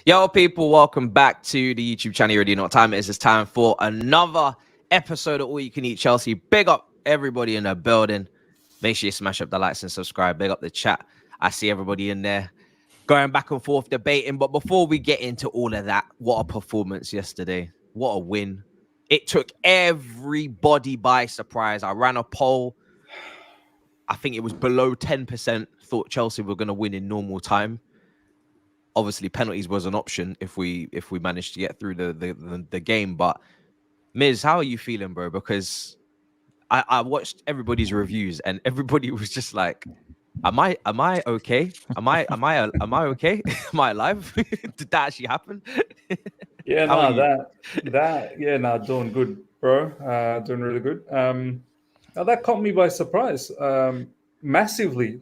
Yo, people, welcome back to the YouTube channel. You already know what time it is. It's time for another episode of All You Can Eat Chelsea. Big up everybody in the building. Make sure you smash up the likes and subscribe. Big up the chat. I see everybody in there going back and forth debating. But before we get into all of that, what a performance yesterday. What a win. It took everybody by surprise. I ran a poll. I think it was below 10% thought Chelsea were going to win in normal time. Obviously, penalties was an option if we managed to get through the game. But Miz, how are you feeling, bro? Because I watched everybody's reviews and everybody was just like, "Am I okay? Am I okay? Am I alive? Did that actually happen?" Yeah, doing good, bro. Doing really good. Now that caught me by surprise, massively.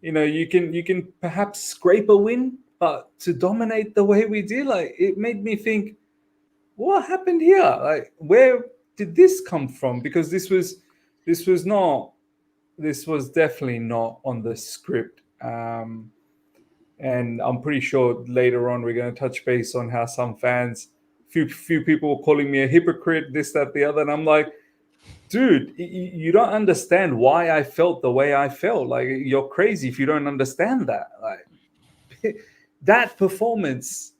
You can perhaps scrape a win. But to dominate the way we did, it made me think, what happened here? Like, where did this come from? Because this was definitely not on the script. And I'm pretty sure later on we're going to touch base on how some fans, few people were calling me a hypocrite, this, that, the other, and I'm like, dude, you don't understand why I felt the way I felt. Like, you're crazy if you don't understand that. Like. That performance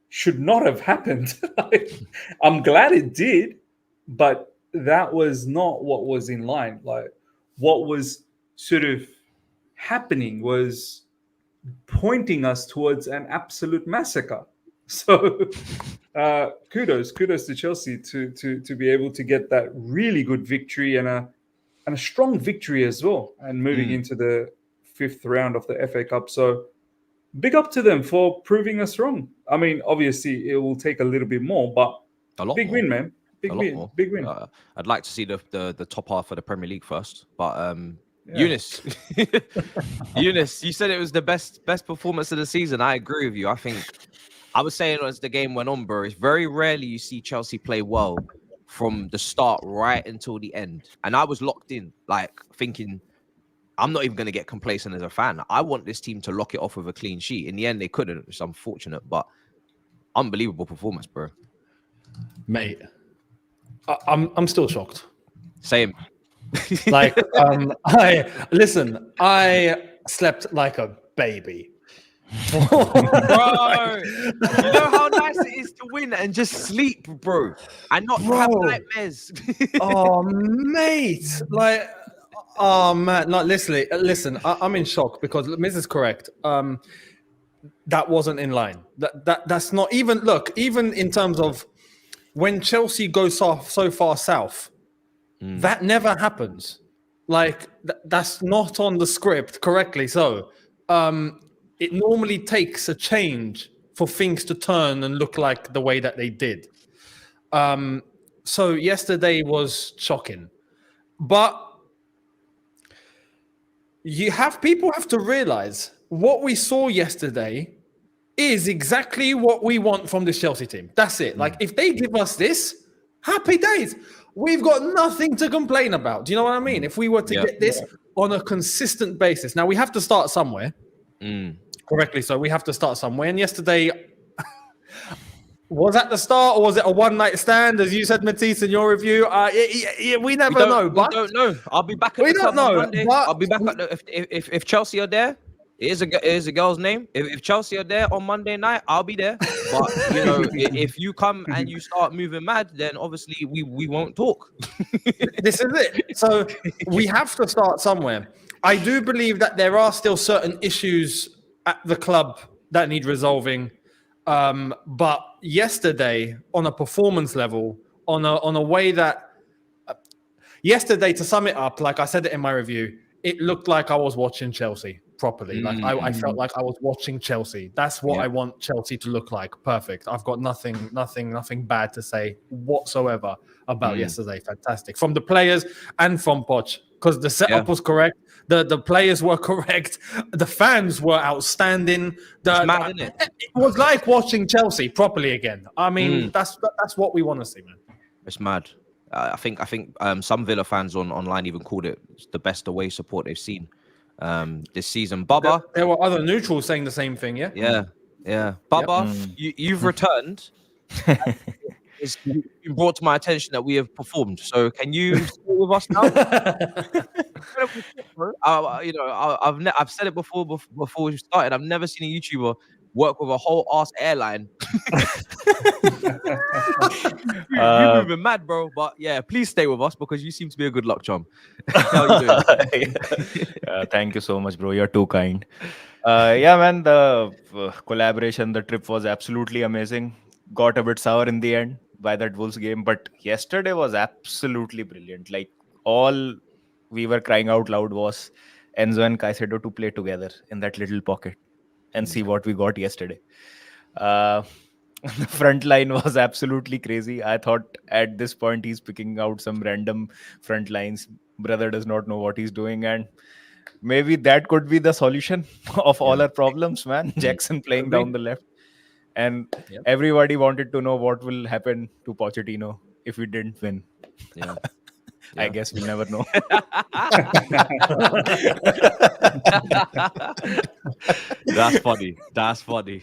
should not have happened. I'm glad it did, but that was not what was in line. Like, what was sort of happening was pointing us towards an absolute massacre. So kudos to Chelsea to be able to get that really good victory and a strong victory as well, and moving into the 5th round of the FA Cup. So big up to them for proving us wrong. I mean, obviously, it will take a little bit more, but big win, man. Big win. I'd like to see the top half of the Premier League first. But Younes, Younes, you said it was the best performance of the season. I agree with you. I think I was saying as the game went on, bro, it's very rarely you see Chelsea play well from the start right until the end. And I was locked in, like, thinking, I'm not even going to get complacent as a fan. I want this team to lock it off with a clean sheet. In the end, they couldn't. It's unfortunate, but unbelievable performance, bro. Mate, I'm still shocked. Same. Like, I slept like a baby. Bro, you know how nice it is to win and just sleep, bro, and not have nightmares. Oh, mate, like. Oh man, no, listen. I'm in shock because Miz is correct. That wasn't in line. That's not even. Look, even in terms of when Chelsea goes so far south, that never happens. Like that's not on the script correctly. So, it normally takes a change for things to turn and look like the way that they did. So yesterday was shocking, but. People have to realize what we saw yesterday is exactly what we want from this Chelsea team. That's it. Like, if they give us this, happy days. We've got nothing to complain about. Do you know what I mean? If we were to get this on a consistent basis. Now, we have to start somewhere. Correctly so. We have to start somewhere. And yesterday, was that the start or was it a one-night stand, as you said, Matisse, in your review? We never know. But we don't know. I'll be back at the club on Monday. I'll be back at if Chelsea are there. It is a girl's name. If Chelsea are there on Monday night, I'll be there. But if you come and you start moving mad, then obviously we won't talk. This is it. So we have to start somewhere. I do believe that there are still certain issues at the club that need resolving. But yesterday, on a performance level, on a way that yesterday, to sum it up, like I said it in my review, it looked like I was watching Chelsea properly. Like I felt like I was watching Chelsea. That's what I want Chelsea to look like. Perfect. I've got nothing bad to say whatsoever about yesterday. Fantastic from the players and from Poch. because the setup was correct. The players were correct. The fans were outstanding. It's mad, isn't it? It was like watching Chelsea properly again. I mean, that's what we want to see, man. It's mad. I think some Villa fans online even called it the best away support they've seen this season. Bubba, There were other neutrals saying the same thing. Yeah. Bubba, you've returned. It's been brought to my attention that we have performed. So can you stay with us now? I've said it before we started. I've never seen a YouTuber work with a whole ass airline. You're moving mad, bro. But yeah, please stay with us because you seem to be a good luck charm. How are you doing? Thank you so much, bro. You're too kind. Man, the collaboration, the trip was absolutely amazing. Got a bit sour in the end by that Wolves game, but yesterday was absolutely brilliant. Like, all we were crying out loud was Enzo and Caicedo to play together in that little pocket and see what we got yesterday. The front line was absolutely crazy. I thought at this point he's picking out some random front lines. Brother does not know what he's doing, and maybe that could be the solution of all our problems, man. Jackson playing down the left. And everybody wanted to know what will happen to Pochettino if we didn't win. Yeah. I guess we'll never know. That's funny. That's funny.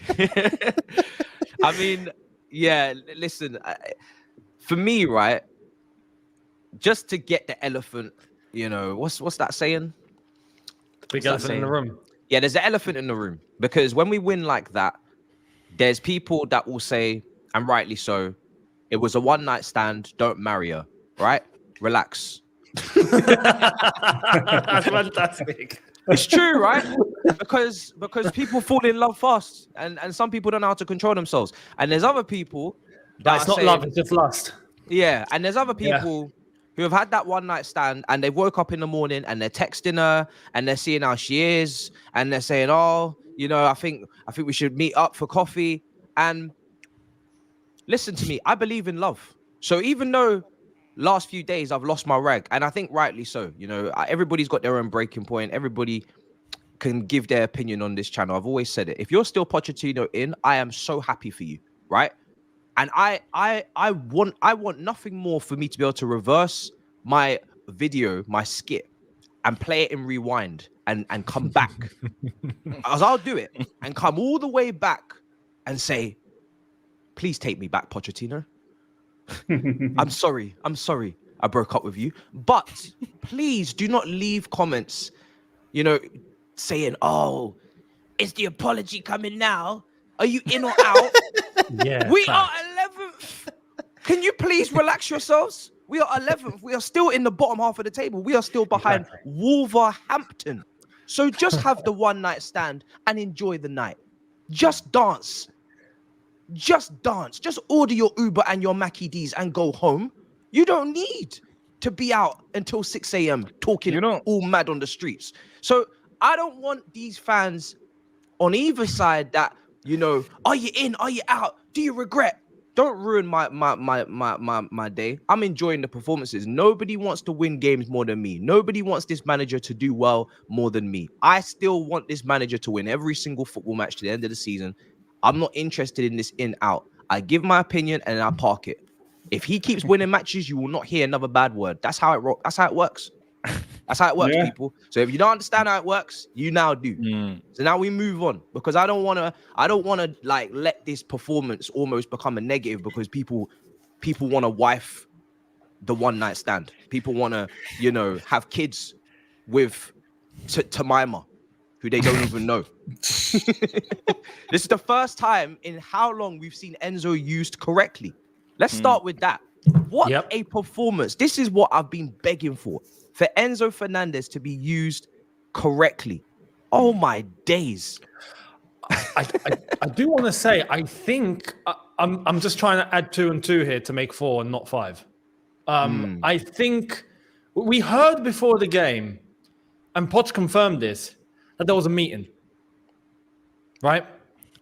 I mean, yeah, listen, for me, right, just to get the elephant, what's that saying? Big elephant in the room. Yeah, there's an elephant in the room. Because when we win like that, there's people that will say, and rightly so, it was a one-night stand, don't marry her, right? Relax. That's fantastic. It's true, right? Because people fall in love fast, and some people don't know how to control themselves. And there's other people that it's not love, it's just lust. Yeah, and there's other people who have had that one-night stand, and they woke up in the morning and they're texting her and they're seeing how she is, and they're saying, "Oh, I think we should meet up for coffee." And listen to me, I believe in love. So even though last few days I've lost my rag, and I think rightly so, everybody's got their own breaking point. Everybody can give their opinion on this channel. I've always said it. If you're still Pochettino in, I am so happy for you, right? And I want nothing more for me to be able to reverse my video, my skit, and play it in rewind and come back. As I'll do it and come all the way back and say, "Please take me back, Pochettino. I'm sorry I broke up with you. But please do not leave comments, saying, 'Oh, is the apology coming now? Are you in or out?'" Yeah. We are 11th. Can you please relax yourselves? We are 11th. We are still in the bottom half of the table. We are still behind Wolverhampton. So just have the one-night stand and enjoy the night. Just dance. Just dance. Just order your Uber and your Mackie D's and go home. You don't need to be out until 6 a.m. talking all mad on the streets. So I don't want these fans on either side that, are you in? Are you out? Do you regret? Don't ruin my day. I'm enjoying the performances. Nobody wants to win games more than me. Nobody wants this manager to do well more than me. I still want this manager to win every single football match to the end of the season. I'm not interested in this in-out. I give my opinion and I park it. If he keeps winning matches, you will not hear another bad word. That's how it works. That's how it works, people. So if you don't understand how it works, you now do. So now we move on, because I don't want to like let this performance almost become a negative, because people want to wife the one night stand. People want to, have kids with Tamima, who they don't even know. This is the first time in how long we've seen Enzo used correctly. Let's start with that. What a performance. This is what I've been begging for Enzo Fernandez to be used correctly. Oh my days. I do want to say, I think I'm just trying to add 2 and 2 here to make 4 and not 5. I think we heard before the game, and Poch confirmed this, that there was a meeting, right?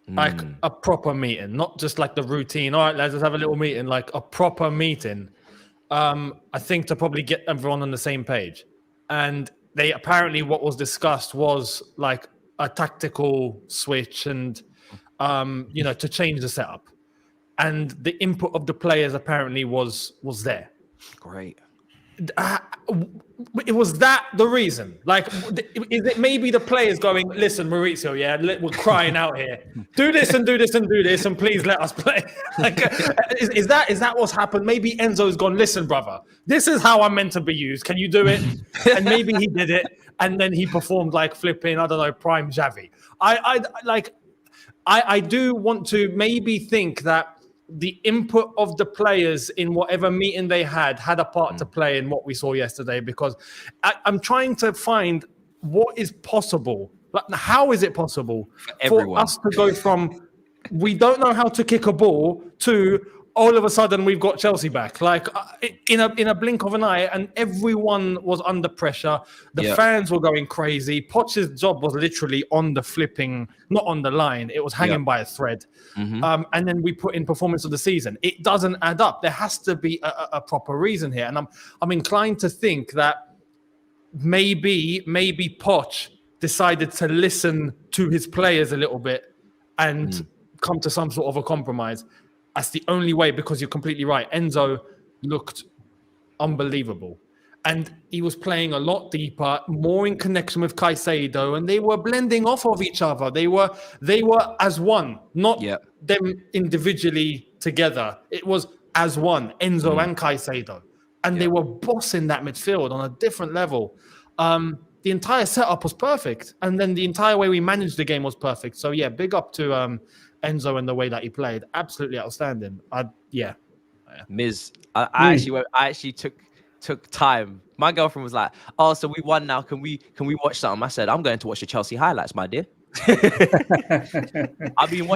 Like a proper meeting, not just like the routine. All right, let's just have a little meeting, like a proper meeting. I think to probably get everyone on the same page. and they apparently what was discussed was like a tactical switch and to change the setup, and the input of the players apparently was there. Great. It was that the reason? Like, is it maybe the players going, listen, Maurizio, yeah, we're crying out here. Do this and do this and do this, and please let us play. Like, is that what's happened? Maybe Enzo's gone, listen, brother, this is how I'm meant to be used. Can you do it? And maybe he did it, and then he performed like flipping, I don't know, prime Xavi. I do want to maybe think that the input of the players in whatever meeting they had a part to play in what we saw yesterday, because I'm trying to find what is possible. Like, how is it possible for us to go from we don't know how to kick a ball to all of a sudden we've got Chelsea back, like in a blink of an eye, and everyone was under pressure. The fans were going crazy. Poch's job was literally on the flipping, not on the line. It was hanging by a thread. And then we put in performance of the season. It doesn't add up. There has to be a proper reason here, and I'm inclined to think that maybe Poch decided to listen to his players a little bit and come to some sort of a compromise. That's the only way, because you're completely right. Enzo looked unbelievable. And he was playing a lot deeper, more in connection with Caicedo, and they were blending off of each other. They were as one, not them individually together. It was as one, Enzo and Caicedo. And they were bossing that midfield on a different level. The entire setup was perfect. And then the entire way we managed the game was perfect. So, yeah, big up to Enzo and the way that he played. Absolutely outstanding. Miz, I actually took time. My girlfriend was like, "Oh, so we won now. Can we watch something?" I said, "I'm going to watch the Chelsea highlights, my dear." I've been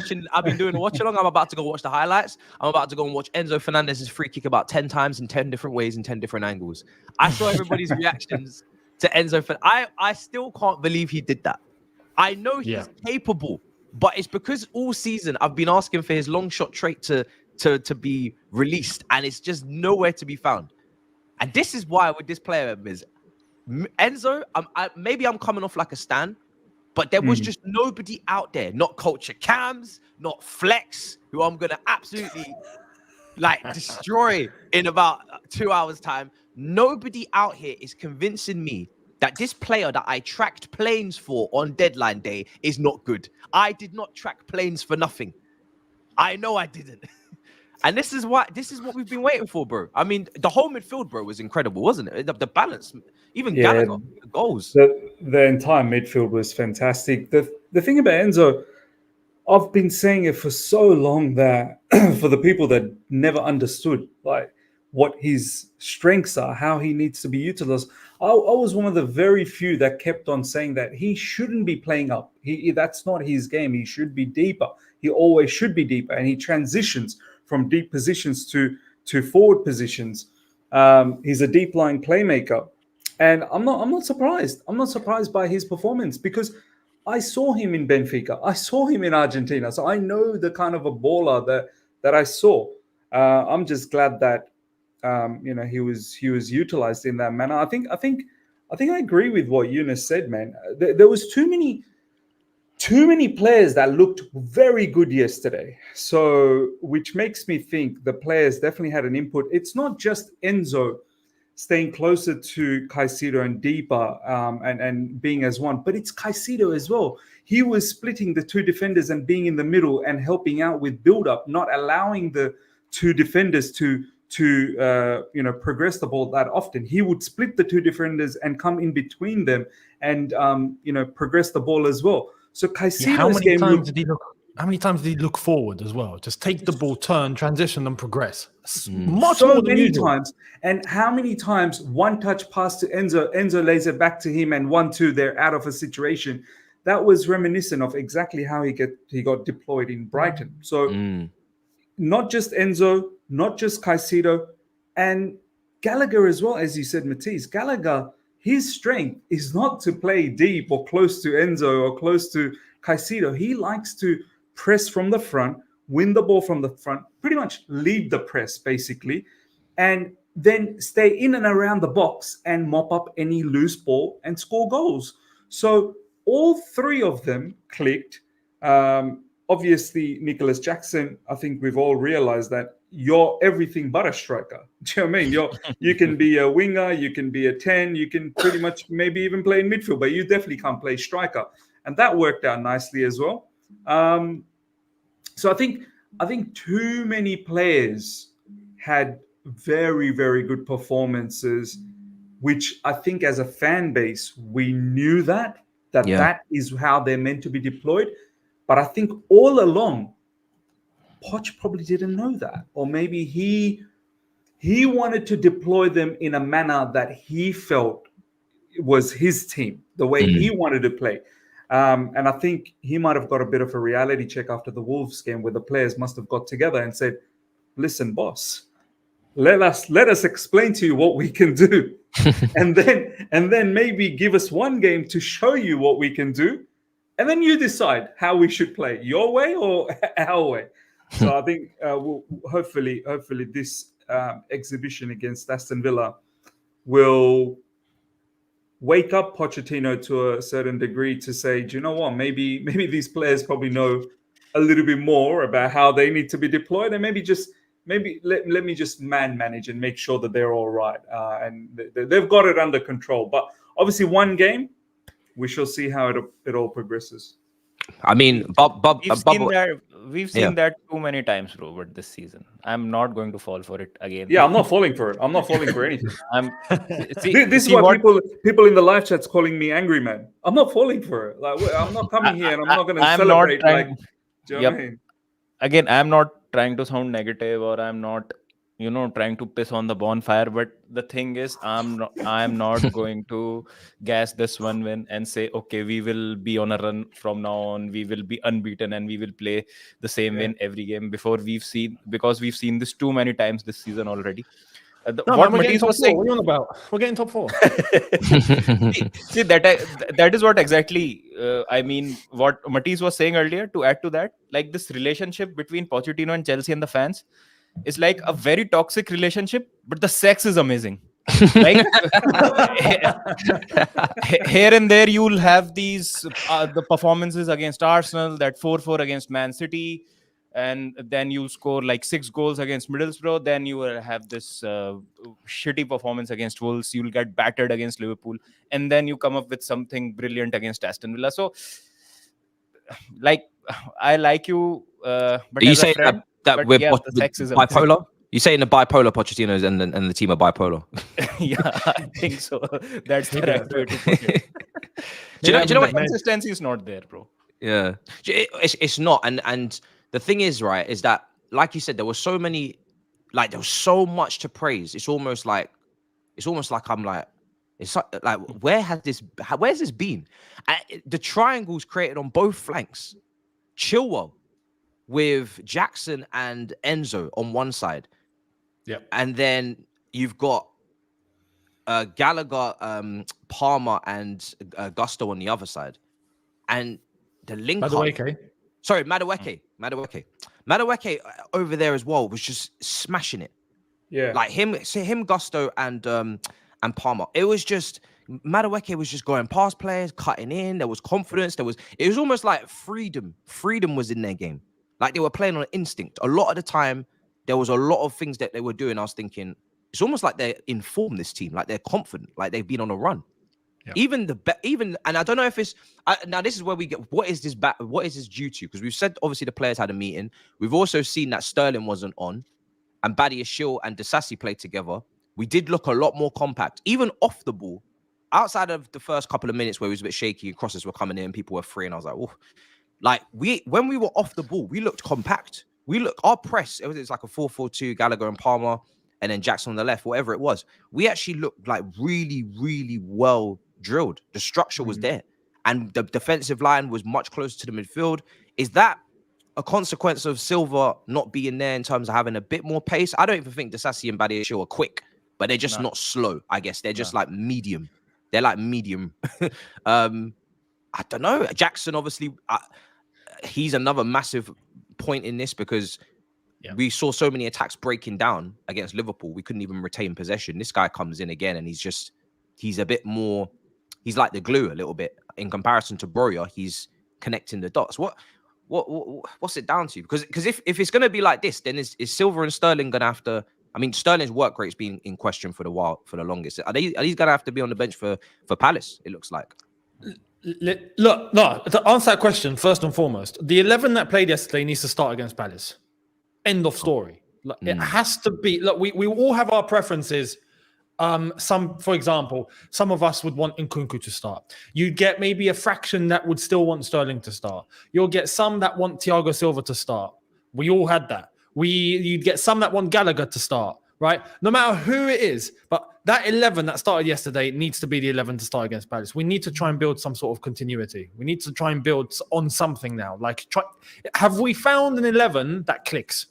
doing a watch along. I'm about to go watch the highlights. I'm about to go and watch Enzo Fernandez's free kick about 10 times in 10 different ways in 10 different angles. I saw everybody's reactions to Enzo. I still can't believe he did that. I know he's capable, but it's because all season I've been asking for his long shot trait to be released, and it's just nowhere to be found. And this is why with this player, Enzo, maybe I'm coming off like a stan, but there was just nobody out there, not Culture Cams, not Flex, who I'm going to absolutely destroy in about 2 hours time. Nobody out here is convincing me that this player that I tracked planes for on deadline day is not good. I did not track planes for nothing. I know I didn't. And this is what we've been waiting for, bro. I mean, the whole midfield, bro, was incredible, wasn't it? The balance, even Gallagher, the goals. The entire midfield was fantastic. The thing about Enzo, I've been saying it for so long that for the people that never understood like what his strengths are, how he needs to be utilized, I was one of the very few that kept on saying that he shouldn't be playing up. That's not his game. He should be deeper. He always should be deeper, and he transitions from deep positions to forward positions. He's a deep line playmaker, and I'm not surprised. I'm not surprised by his performance, because I saw him in Benfica. I saw him in Argentina, so I know the kind of a baller that I saw. I'm just glad that he was utilized in that manner. I think I agree with what Younes said, man. There was too many players that looked very good yesterday. So, which makes me think the players definitely had an input. It's not just Enzo staying closer to Caicedo and deeper and being as one, but it's Caicedo as well. He was splitting the two defenders and being in the middle and helping out with build-up, not allowing the two defenders to progress the ball that often. He would split the two defenders and come in between them and progress the ball as well. So Caicedo's game. How many times did he look forward as well? Just take the ball, turn, transition, and progress. Much more than many times. And how many times one touch pass to Enzo lays it back to him, and 1-2, they're out of a situation. That was reminiscent of exactly how he got deployed in Brighton. So not just Enzo, not just Caicedo, and Gallagher as well, as you said, Matisse. Gallagher, his strength is not to play deep or close to Enzo or close to Caicedo. He likes to press from the front, win the ball from the front, pretty much lead the press, basically. And then stay in and around the box and mop up any loose ball and score goals. So all three of them clicked. Obviously, Nicholas Jackson, I think we've all realized that you're everything but a striker. Do you know what I mean? You can be a winger, you can be a 10, you can pretty much maybe even play in midfield, but you definitely can't play striker. And that worked out nicely as well. So I think too many players had very, very good performances, which I think as a fan base, we knew that is how they're meant to be deployed. But I think all along, Poch probably didn't know that. Or maybe he wanted to deploy them in a manner that he felt was his team, the way he wanted to play. And I think he might have got a bit of a reality check after the Wolves game, where the players must have got together and said, listen, boss, let us explain to you what we can do. and then maybe give us one game to show you what we can do. And then you decide how we should play, your way or our way. So I think hopefully this exhibition against Aston Villa will wake up Pochettino to a certain degree to say, do you know what? Maybe these players probably know a little bit more about how they need to be deployed, and maybe let me just manage and make sure that they're all right. And they've got it under control. But obviously, one game, we shall see how it all progresses. I mean, we've seen that too many times, bro. But this season, I'm not going to fall for it again. Yeah, I'm not falling for it. I'm not falling for anything. This is what why people in the live chat's calling me angry man. I'm not falling for it. Like, I'm not coming here and I'm not going to celebrate. Do you know what I mean? Again, I'm not trying to sound negative, or I'm not, trying to piss on the bonfire. But the thing is, I'm not going to gas this one win and say, okay, we will be on a run from now on. We will be unbeaten and we will play the same win every game. Because we've seen this too many times this season already. What Matisse was saying, what are you on about? We're getting top 4. See, that is what exactly I mean. What Matisse was saying earlier. To add to that, like, this relationship between Pochettino and Chelsea and the fans is like a very toxic relationship, but the sex is amazing. Like, here and there you'll have these the performances against Arsenal, that 4-4 against Man City, and then you score like 6 goals against Middlesbrough. Then you will have this shitty performance against Wolves. You'll get battered against Liverpool, and then you come up with something brilliant against Aston Villa. So, like, I like you, but you as say a friend, that we're the sex is bipolar? You saying the bipolar Pochettino's and the team are bipolar? Yeah, I think so. That's the right way to put it. Do you know what? Consistency is not there, bro. Yeah, it's not. And the thing is, right, is that, like you said, there was so much to praise. It's almost like I'm like, it's like, where's this been? The triangles created on both flanks. Chilwell with Jackson and Enzo on one side. Yep. And then you've got Gallagher, Palmer, and Gusto on the other side. And the link Madueke over there as well was just smashing it. Yeah. Like him, Gusto, and Palmer. It was just, Madueke was just going past players, cutting in. There was confidence. It was almost like freedom. Freedom was in their game. Like, they were playing on instinct. A lot of the time, there was a lot of things that they were doing. I was thinking, it's almost like they're informed, this team. Like, they're confident. Like, they've been on a run. Yeah. Even and I don't know if it's now. This is where we get, what is this due to? Because we've said obviously the players had a meeting. We've also seen that Sterling wasn't on, and Badiashile and Disasi played together. We did look a lot more compact, even off the ball. Outside of the first couple of minutes where it was a bit shaky and crosses were coming in, people were free, and I was like, oh. Like, when we were off the ball, we looked compact. Our press, it was like a 4-4-2, Gallagher and Palmer, and then Jackson on the left, whatever it was. We actually looked like really, really well drilled. The structure was there. And the defensive line was much closer to the midfield. Is that a consequence of Silva not being there in terms of having a bit more pace? I don't even think Disasi and Badiashile are quick, but they're just not slow, I guess. They're just like medium. They're like medium. I don't know. Jackson, obviously, he's another massive point in this, because we saw so many attacks breaking down against Liverpool. We couldn't even retain possession. This guy comes in again, and he's a bit more. He's like the glue a little bit in comparison to Broya. He's connecting the dots. What's it down to? Because if it's going to be like this, then is Silva and Sterling going to have to? I mean, Sterling's work rate's been in question for the longest. Are these going to have to be on the bench for Palace? It looks like. Look, no. To answer that question, first and foremost, the 11 that played yesterday needs to start against Palace. End of story. Like, it has to be. Look, we all have our preferences. For example, some of us would want Nkunku to start. You'd get maybe a fraction that would still want Sterling to start. You'll get some that want Thiago Silva to start. We all had that. You'd get some that want Gallagher to start, right? No matter who it is, but that 11 that started yesterday needs to be the 11 to start against Palace. We need to try and build some sort of continuity. We need to try and build on something now. Have we found an 11 that clicks?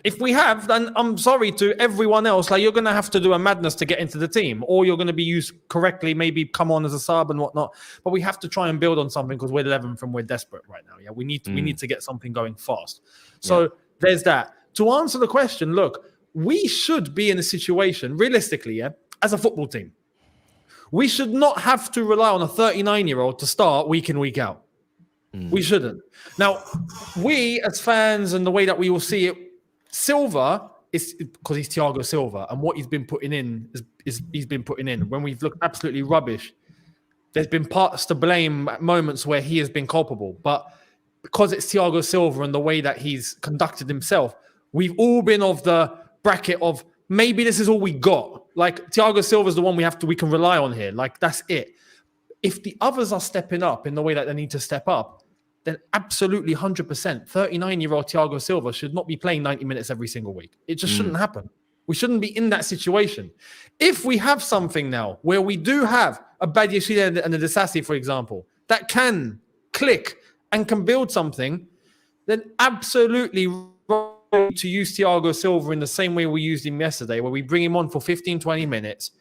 If we have, then I'm sorry to everyone else. Like, you're going to have to do a madness to get into the team, or you're going to be used correctly, maybe come on as a sub and whatnot. But we have to try and build on something because we're 11th and we're desperate right now. Yeah, we need to get something going fast. So there's that. To answer the question, look, we should be in a situation, realistically, as a football team, we should not have to rely on a 39-year-old to start week in, week out. We shouldn't. Now, we as fans and the way that we will see it, Silva is because he's Thiago Silva, and what he's been putting in is he's been putting in. When we've looked absolutely rubbish, there's been parts to blame at moments where he has been culpable. But because it's Thiago Silva and the way that he's conducted himself, we've all been of the bracket of maybe this is all we got. Like, Thiago Silva is the one we can rely on here. Like, that's it. If the others are stepping up in the way that they need to step up, then absolutely 100%, 39-year-old Thiago Silva should not be playing 90 minutes every single week. It just shouldn't happen. We shouldn't be in that situation. If we have something now where we do have a Badiashile and a Disasi, for example, that can click and can build something, then absolutely to use Thiago Silva in the same way we used him yesterday, where we bring him on for 15, 20 minutes.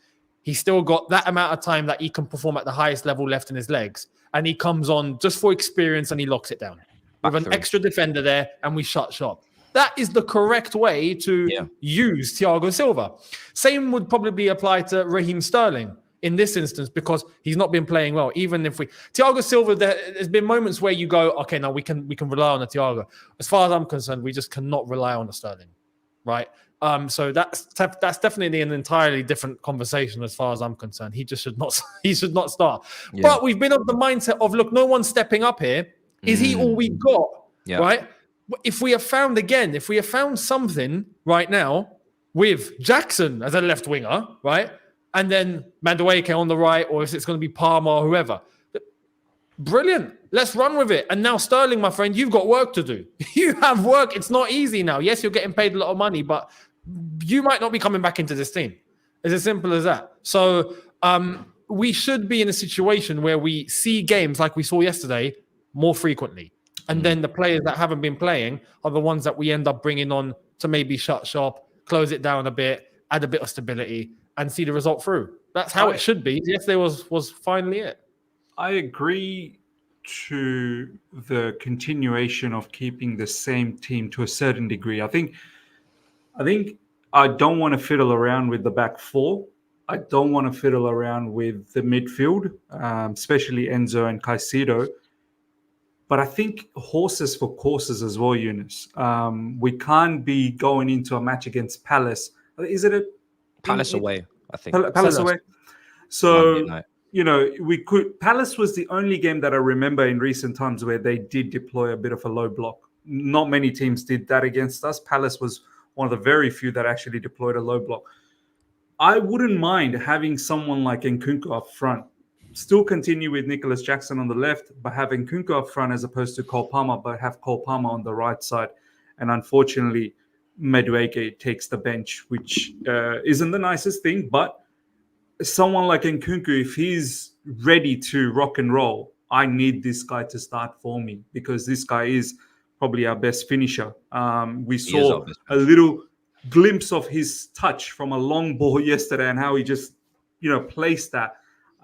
He's still got that amount of time that he can perform at the highest level left in his legs. And he comes on just for experience and he locks it down. With an extra defender there, and we shut shop. That is the correct way to use Thiago Silva. Same would probably apply to Raheem Sterling in this instance, because he's not been playing well. Even if Thiago Silva, there's been moments where you go, okay, now we can rely on the Thiago. As far as I'm concerned, we just cannot rely on the Sterling, right? So that's definitely an entirely different conversation as far as I'm concerned. He just should not start. Yeah. But we've been of the mindset of, look, no one's stepping up here. Is he all we've got? Yeah. Right? If we have found something right now with Jackson as a left winger, right? And then Madueke on the right, or if it's going to be Palmer or whoever. Brilliant. Let's run with it. And now, Sterling, my friend, you've got work to do. You have work. It's not easy now. Yes, you're getting paid a lot of money, but you might not be coming back into this team. It's as simple as that. So we should be in a situation where we see games like we saw yesterday more frequently. And then the players that haven't been playing are the ones that we end up bringing on to maybe shut shop, close it down a bit, add a bit of stability, and see the result through. That's how it should be. Yesterday was finally it. I agree to the continuation of keeping the same team to a certain degree. I think I don't want to fiddle around with the back four. I don't want to fiddle around with the midfield, especially Enzo and Caicedo. But I think horses for courses as well, Younes. We can't be going into a match against Palace. Is it a Palace away? I think Palace away. So Palace was the only game that I remember in recent times where they did deploy a bit of a low block. Not many teams did that against us. Palace was one of the very few that actually deployed a low block. I wouldn't mind having someone like Nkunku up front. Still continue with Nicholas Jackson on the left, but have Nkunku up front as opposed to Cole Palmer, but have Cole Palmer on the right side. And unfortunately, Madueke takes the bench, which isn't the nicest thing, but someone like Nkunku, if he's ready to rock and roll, I need this guy to start for me, because this guy is probably our best finisher. We saw a little glimpse of his touch from a long ball yesterday and how he just, placed that.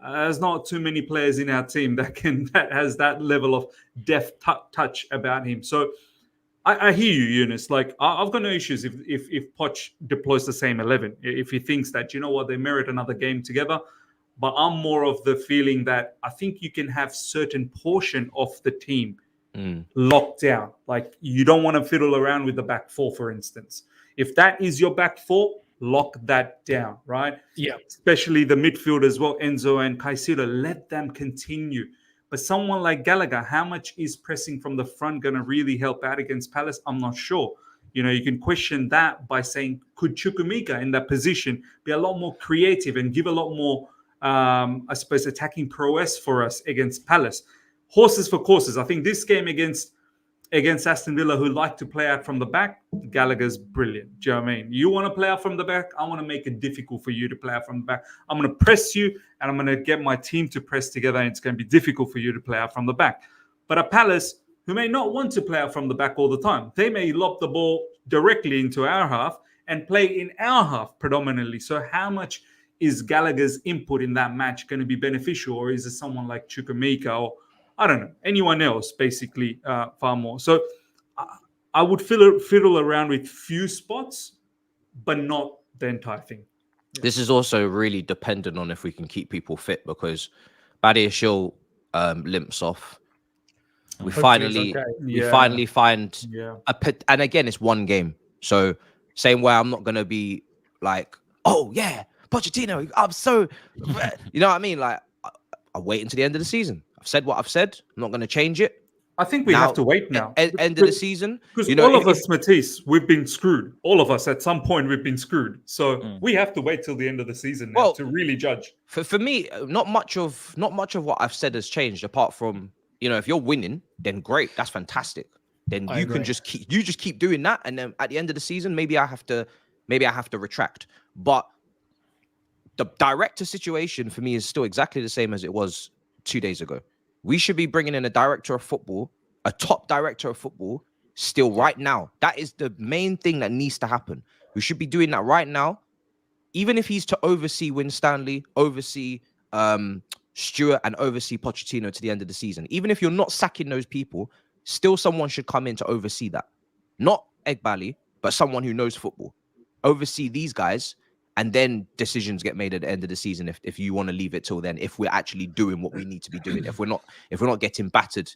There's not too many players in our team that has that level of deft touch about him. So I hear you, Younes. Like I've got no issues if Poch deploys the same 11. If he thinks that, you know what, they merit another game together. But I'm more of the feeling that I think you can have certain portion of the team locked down. Like you don't want to fiddle around with the back four, for instance. If that is your back four, lock that down, right? Yeah. Especially the midfield as well, Enzo and Caicedo. Let them continue. But someone like Gallagher, how much is pressing from the front going to really help out against Palace? I'm not sure. You know, you can question that by saying, could Chukwuemeka in that position be a lot more creative and give a lot more, I suppose, attacking prowess for us against Palace? Horses for courses. I think this game against Aston Villa, who like to play out from the back, Gallagher's brilliant. Do you know what I mean? You want to play out from the back? I want to make it difficult for you to play out from the back. I'm going to press you, and I'm going to get my team to press together, and it's going to be difficult for you to play out from the back. But at Palace, who may not want to play out from the back all the time, they may lob the ball directly into our half and play in our half predominantly. So how much is Gallagher's input in that match going to be beneficial, or is it someone like Chukwuemeka or I don't know, anyone else, basically, far more. So I would fiddle around with few spots, but not the entire thing. This is also really dependent on if we can keep people fit, because Badiashile limps off. We finally find and again, it's one game. So same way, I'm not going to be like, oh yeah, Pochettino, I'm so, you know what I mean? Like, I'll wait until the end of the season. I've said what I've said. I'm not going to change it. I think we have to wait now. End of the season. Because all of us, Matisse, we've been screwed. All of us, at some point, we've been screwed. So we have to wait till the end of the season now to really judge. For me, not much of what I've said has changed, apart from, you know, if you're winning, then great. That's fantastic. Then you can just keep doing that. And then at the end of the season, maybe I have to retract. But the director situation for me is still exactly the same as it was 2 days ago. We should be bringing in a director of football, a top director of football, still right now. That is the main thing that needs to happen. We should be doing that right now, even if he's to oversee Winstanley, oversee Stewart, and oversee Pochettino to the end of the season. Even if you're not sacking those people, still someone should come in to oversee that. Not Egbali, but someone who knows football. Oversee these guys, and then decisions get made at the end of the season if you want to leave it till then, if we're actually doing what we need to be doing, if we're not getting battered,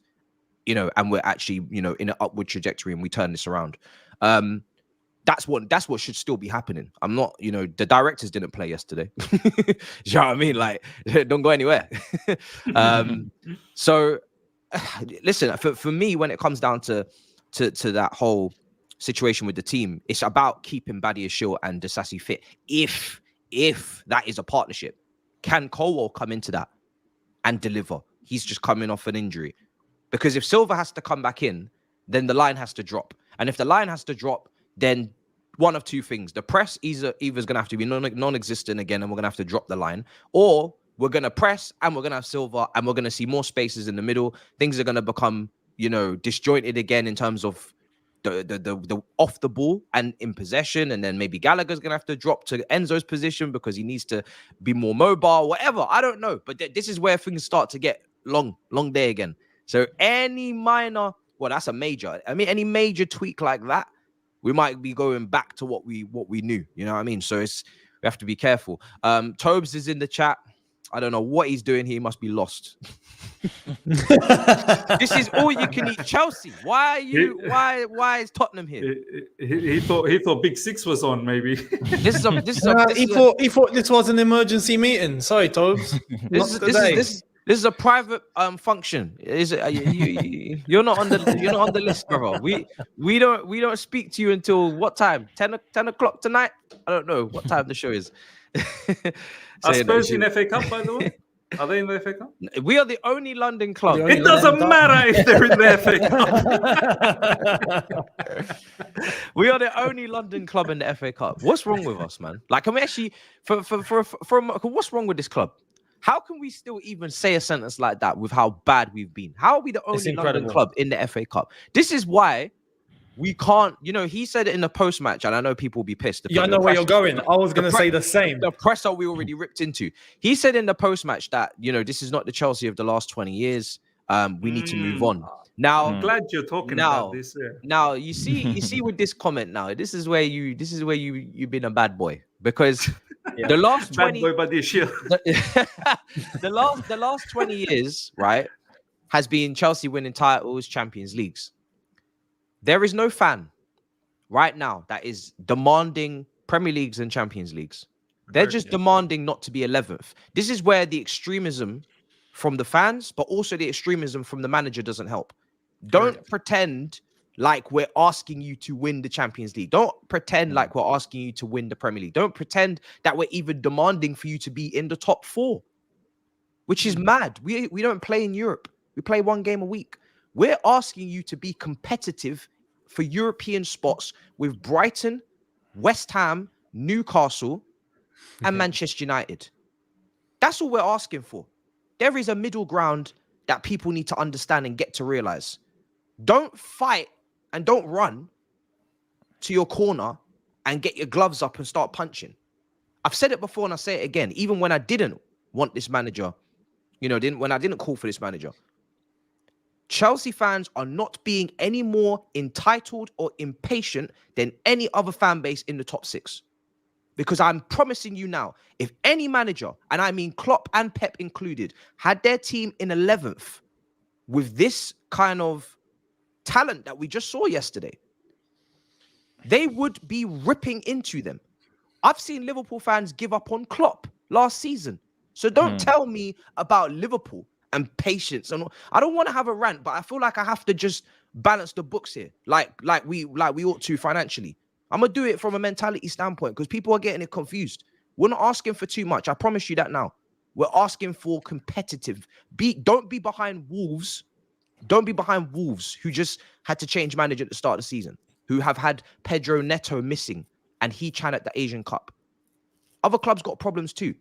you know, and we're actually, you know, in an upward trajectory and we turn this around. That's what should still be happening. I'm not, you know, the directors didn't play yesterday. You know what I mean? Like, don't go anywhere. So listen, for me, when it comes down to that whole situation with the team, it's about keeping Badiashile and Disasi fit. If that is a partnership, can Colwell come into that and deliver? He's just coming off an injury. Because if Silva has to come back in, then the line has to drop. And if the line has to drop, then one of two things. The press either is going to have to be non-existent again, and we're going to have to drop the line, or we're going to press and we're going to have Silva and we're going to see more spaces in the middle. Things are going to become, you know, disjointed again in terms of the off the ball and in possession, and then maybe Gallagher's gonna have to drop to Enzo's position because he needs to be more mobile, whatever. I don't know, but this is where things start to get long day again. So any minor, well, that's a major. I mean, any major tweak like that, we might be going back to what we knew. You know what I mean? So we have to be careful. Thabz is in the chat. I don't know what he's doing here. He must be lost. This is all you can eat Chelsea. Why is Tottenham here? He thought Big Six was on, maybe. He thought this was an emergency meeting. Sorry, Thabz. This is a private function. You're not on the list, brother. We don't speak to you until what time? 10 o'clock tonight? I don't know what time the show is. Are Spurs in FA Cup, by the way? Are they in the FA Cup? We are the only London club. It doesn't matter if they're in the FA Cup. We are the only London club in the FA Cup. What's wrong with us, man? Like, can we actually, what's wrong with this club? How can we still even say a sentence like that with how bad we've been? How are we the only London club in the FA Cup? This is why we can't, you know, he said it in the post-match, and I know people will be pissed. Yeah, I know where you're going. I was going to say the same. The presser we already ripped into. He said in the post-match that, you know, this is not the Chelsea of the last 20 years. We need to move on. Now, I'm glad you're talking about this. Yeah. Now you see with this comment now, this is where you've been a bad boy, because the last Bad 20 boy by this year. the last 20 years, right, has been Chelsea winning titles, Champions Leagues. There is no fan right now that is demanding Premier Leagues and Champions Leagues. They're just demanding not to be 11th. This is where the extremism from the fans, but also the extremism from the manager doesn't help. Don't pretend like we're asking you to win the Champions League. Don't pretend like we're asking you to win the Premier League. Don't pretend that we're even demanding for you to be in the top 4, which is mad. We don't play in Europe. We play 1 game a week. We're asking you to be competitive for European spots with Brighton, West Ham, Newcastle, and Manchester United. That's all we're asking for. There is a middle ground that people need to understand and get to realize. Don't fight and don't run to your corner and get your gloves up and start punching. I've said it before and I say it again. Even when I didn't want this manager, when I didn't call for this manager, Chelsea fans are not being any more entitled or impatient than any other fan base in the top 6. Because I'm promising you now, if any manager, and I mean Klopp and Pep included, had their team in 11th with this kind of talent that we just saw yesterday, they would be ripping into them. I've seen Liverpool fans give up on Klopp last season. So don't tell me about Liverpool and patience. And I don't want to have a rant, but I feel like I have to just balance the books here, like we ought to financially. I'm gonna do it from a mentality standpoint because people are getting it confused. We're not asking for too much. I promise you that now. We're asking for competitive. Don't be behind Wolves. Don't be behind Wolves, who just had to change manager at the start of the season, who have had Pedro Neto missing, and he chan at the Asian Cup. Other clubs got problems too.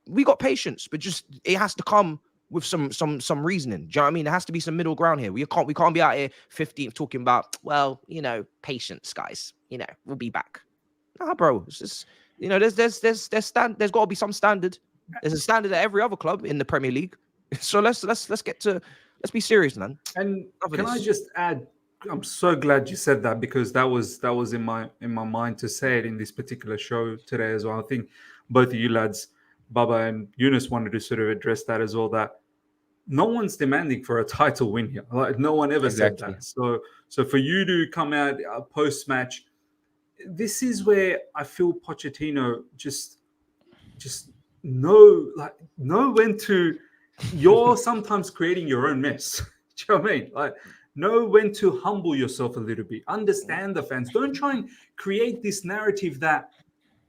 We got patience, but just it has to come with some reasoning. Do you know what I mean? There has to be some middle ground here. We can't be out here 15th talking about, well, patience, guys. We'll be back. Nah, bro. It's just, there's got to be some standard. There's a standard at every other club in the Premier League. So let's be serious, man. And can I just add? I'm so glad you said that, because that was in my mind to say it in this particular show today as well. I think both of you lads, Baba and Younes, wanted to sort of address that as well, that no one's demanding for a title win here. Like, no one ever said that. So for you to come out post-match, this is where I feel Pochettino just know when to. You're sometimes creating your own mess. Do you know what I mean? Like, know when to humble yourself a little bit. Understand the fans. Don't try and create this narrative that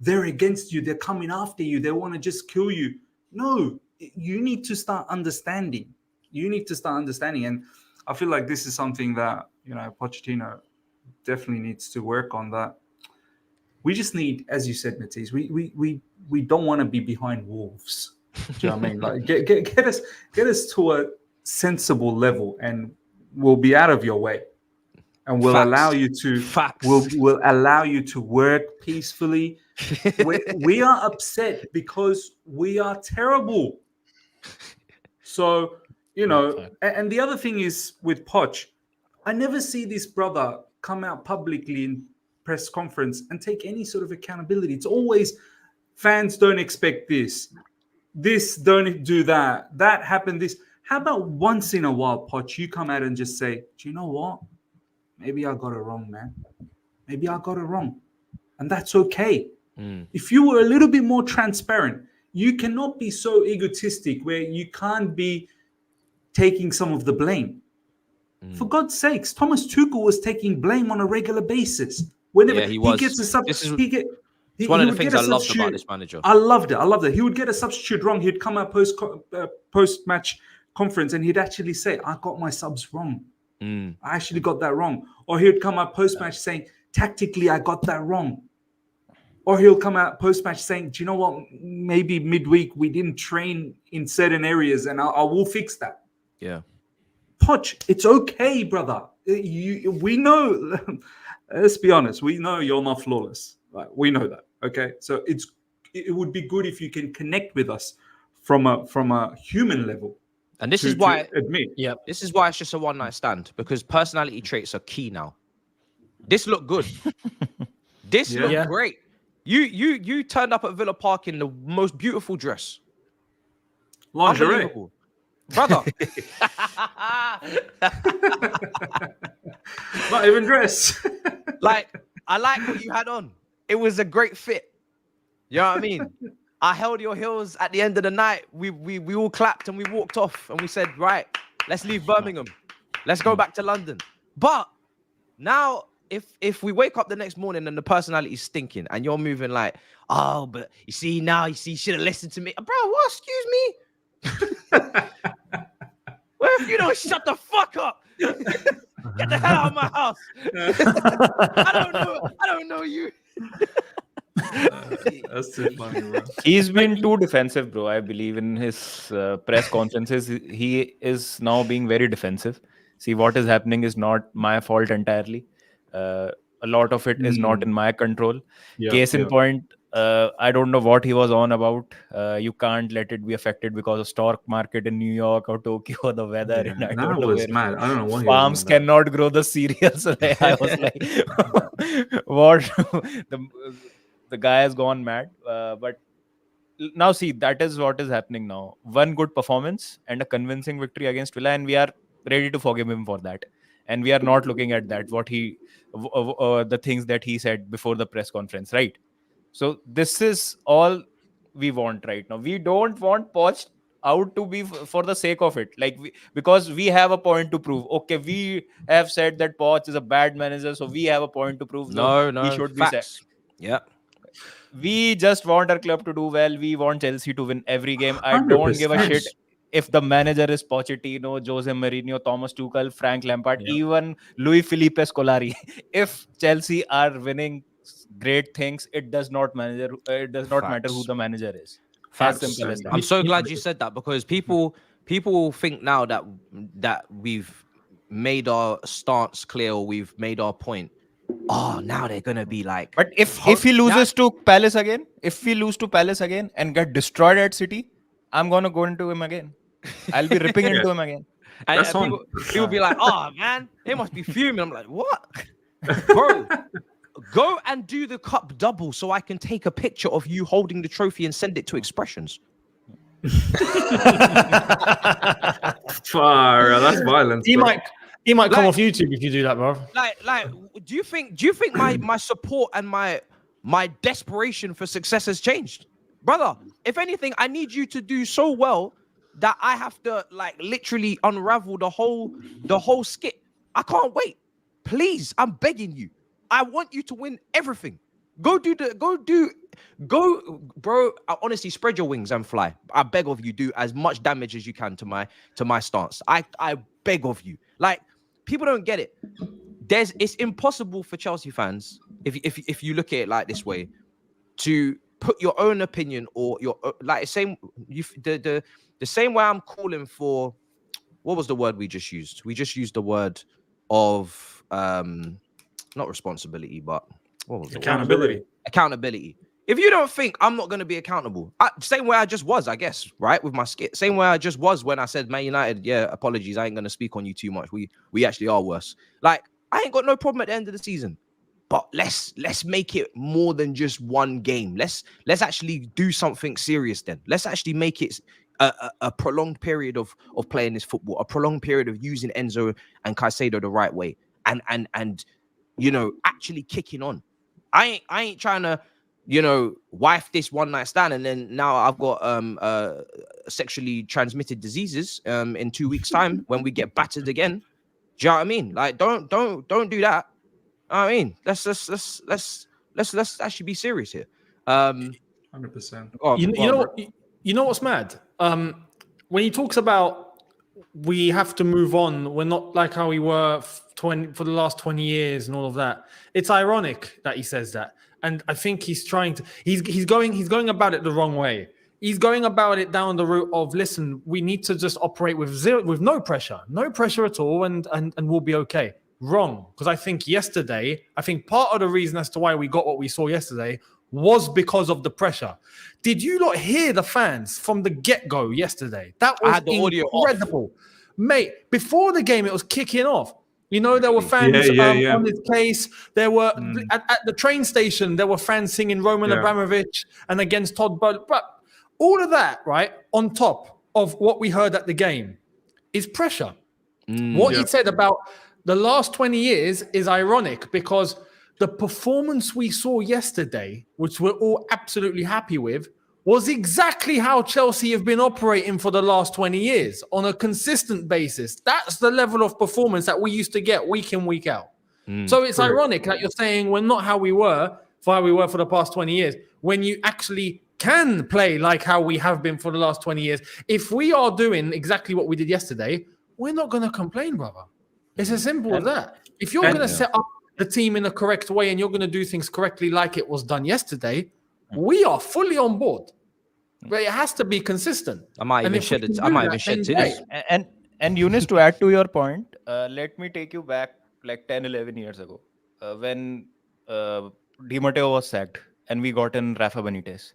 they're against you, they're coming after you, they want to just kill you. No, you need to start understanding. And I feel like this is something that, Pochettino definitely needs to work on. That we just need, as you said, Matisse, we don't want to be behind Wolves. Do you know what I mean? Like, get us to a sensible level, and we'll be out of your way, and we'll allow you to we'll allow you to work peacefully. We are upset because we are terrible. So, and the other thing is with Poch, I never see this brother come out publicly in press conference and take any sort of accountability. It's always fans don't expect this. This don't do that. That happened. This. How about once in a while, Poch, you come out and just say, do you know what? Maybe I got it wrong, man. Maybe I got it wrong. And that's okay. If you were a little bit more transparent, you cannot be so egotistic where you can't be taking some of the blame. For God's sakes, Thomas Tuchel was taking blame on a regular basis. Whenever he gets a substitute, it's one of the things I loved about this manager. I loved it. He would get a substitute wrong. He'd come out post-match conference and he'd actually say, I got my subs wrong. I actually got that wrong. Or he would come out post-match saying, tactically, I got that wrong. Or he'll come out post-match saying, do you know what? Maybe midweek we didn't train in certain areas and I will fix that. Yeah. Poch, it's okay, brother. We know, let's be honest, we know you're not flawless. Right? We know that. Okay. So it would be good if you can connect with us from a human level. And this to is why admit. Yeah. this is why it's just a one night stand, because personality traits are key now. This looked good. This Yeah. looked Yeah. great. You turned up at Villa Park in the most beautiful dress. Lingerie. Unbelievable. Brother. Not even dress. Like, I like what you had on. It was a great fit. You know what I mean? I held your heels at the end of the night. We all clapped and we walked off and we said, right, let's leave Birmingham. Let's go back to London. But now, if we wake up the next morning and the personality is stinking and you're moving like, oh, but you see, you should have listened to me. Bro, what? Excuse me? Well, if you don't shut the fuck up. Get the hell out of my house. I don't know you. That's too funny, bro. He's been too defensive, bro. I believe in his press conferences. He is now being very defensive. See, what is happening is not my fault entirely. A lot of it is not in my control. Case in point, I don't know what he was on about. You can't let it be affected because of stock market in New York or Tokyo or the weather. Yeah, And I that don't know was where. mad. I don't know what Farms cannot grow the cereals. I was like, what? The guy has gone mad. But now see, that is what is happening now. One good performance and a convincing victory against Villa, and we are ready to forgive him for that. And we are not looking at that, the things that he said before the press conference, right? So this is all we want right now. We don't want Poch out to be for the sake of it, like because we have a point to prove. Okay, we have said that Poch is a bad manager, so we have a point to prove. No, he should be sacked. Yeah. We just want our club to do well. We want Chelsea to win every game. I 100%. don't give a shit if the manager is Pochettino, Jose Mourinho, Thomas Tuchel, Frank Lampard, even Luis Felipe Scolari. If Chelsea are winning great things, it does not matter who the manager is. As simple as that. I'm so glad you said that, because people think now that we've made our stance clear, or we've made our point. Oh, now they're gonna be like. But if he loses to Palace again, and get destroyed at City, I'm gonna go into him again. I'll be ripping into him again. And people be like, oh man, he must be fuming. I'm like, what? Bro, go and do the cup double so I can take a picture of you holding the trophy and send it to Expressions. Far, that's violence. He might come off YouTube if you do that, bro. Like, do you think my support and my desperation for success has changed? Brother, if anything, I need you to do so well that I have to like literally unravel the whole skit. I can't wait. Please, I'm begging you. I want you to win everything. Go, bro. Honestly, spread your wings and fly. I beg of you, do as much damage as you can to my stance. I beg of you. Like, people don't get it. It's impossible for Chelsea fans, if you look at it like this way, to put your own opinion or your like the same way I'm calling for. What was the word we just used? We just used the word of not responsibility, but what was the accountability? Accountability. If you don't think I'm not going to be accountable, same way I just was, I guess, right? With my skit, same way I just was when I said Man United, yeah, apologies, I ain't going to speak on you too much. We actually are worse. Like, I ain't got no problem at the end of the season, but let's make it more than just one game. Let's actually do something serious then. Let's actually make it a prolonged period of playing this football, a prolonged period of using Enzo and Caicedo the right way, and you know, actually kicking on. I ain't trying to, you know, wife this one night stand and then now I've got sexually transmitted diseases in 2 weeks' time when we get battered again. Do you know what I mean? Like, don't do that. I mean, let's actually be serious here. 100%. You know what's mad? When he talks about we have to move on, we're not like how we were for the last 20 years and all of that. It's ironic that he says that. And I think he's trying to, he's going about it the wrong way. He's going about it down the route of, listen, we need to just operate with no pressure at all, and we'll be okay. Wrong. Because I think part of the reason as to why we got what we saw yesterday was because of the pressure. Did you not hear the fans from the get-go yesterday? That I was had the audio off. incredible. Mate, before the game, it was kicking off. You know, there were fans Yeah. on his case. There were at the train station, there were fans singing Roman Abramovich and against Todd Bowley. But all of that, right, on top of what we heard at the game is pressure. What he said about the last 20 years is ironic because the performance we saw yesterday, which we're all absolutely happy with, was exactly how Chelsea have been operating for the last 20 years on a consistent basis. That's the level of performance that we used to get week in, week out. So it's ironic that you're saying we're not how we were for the past 20 years when you actually can play like how we have been for the last 20 years. If we are doing exactly what we did yesterday, we're not going to complain, brother. It's as simple as that. If you're going to set up the team in the correct way and you're going to do things correctly like it was done yesterday, we are fully on board. But it has to be consistent. I might even shed tears. And Younes, to add to your point, let me take you back like 10, 11 years ago when Di Matteo was sacked and we got in Rafa Benitez.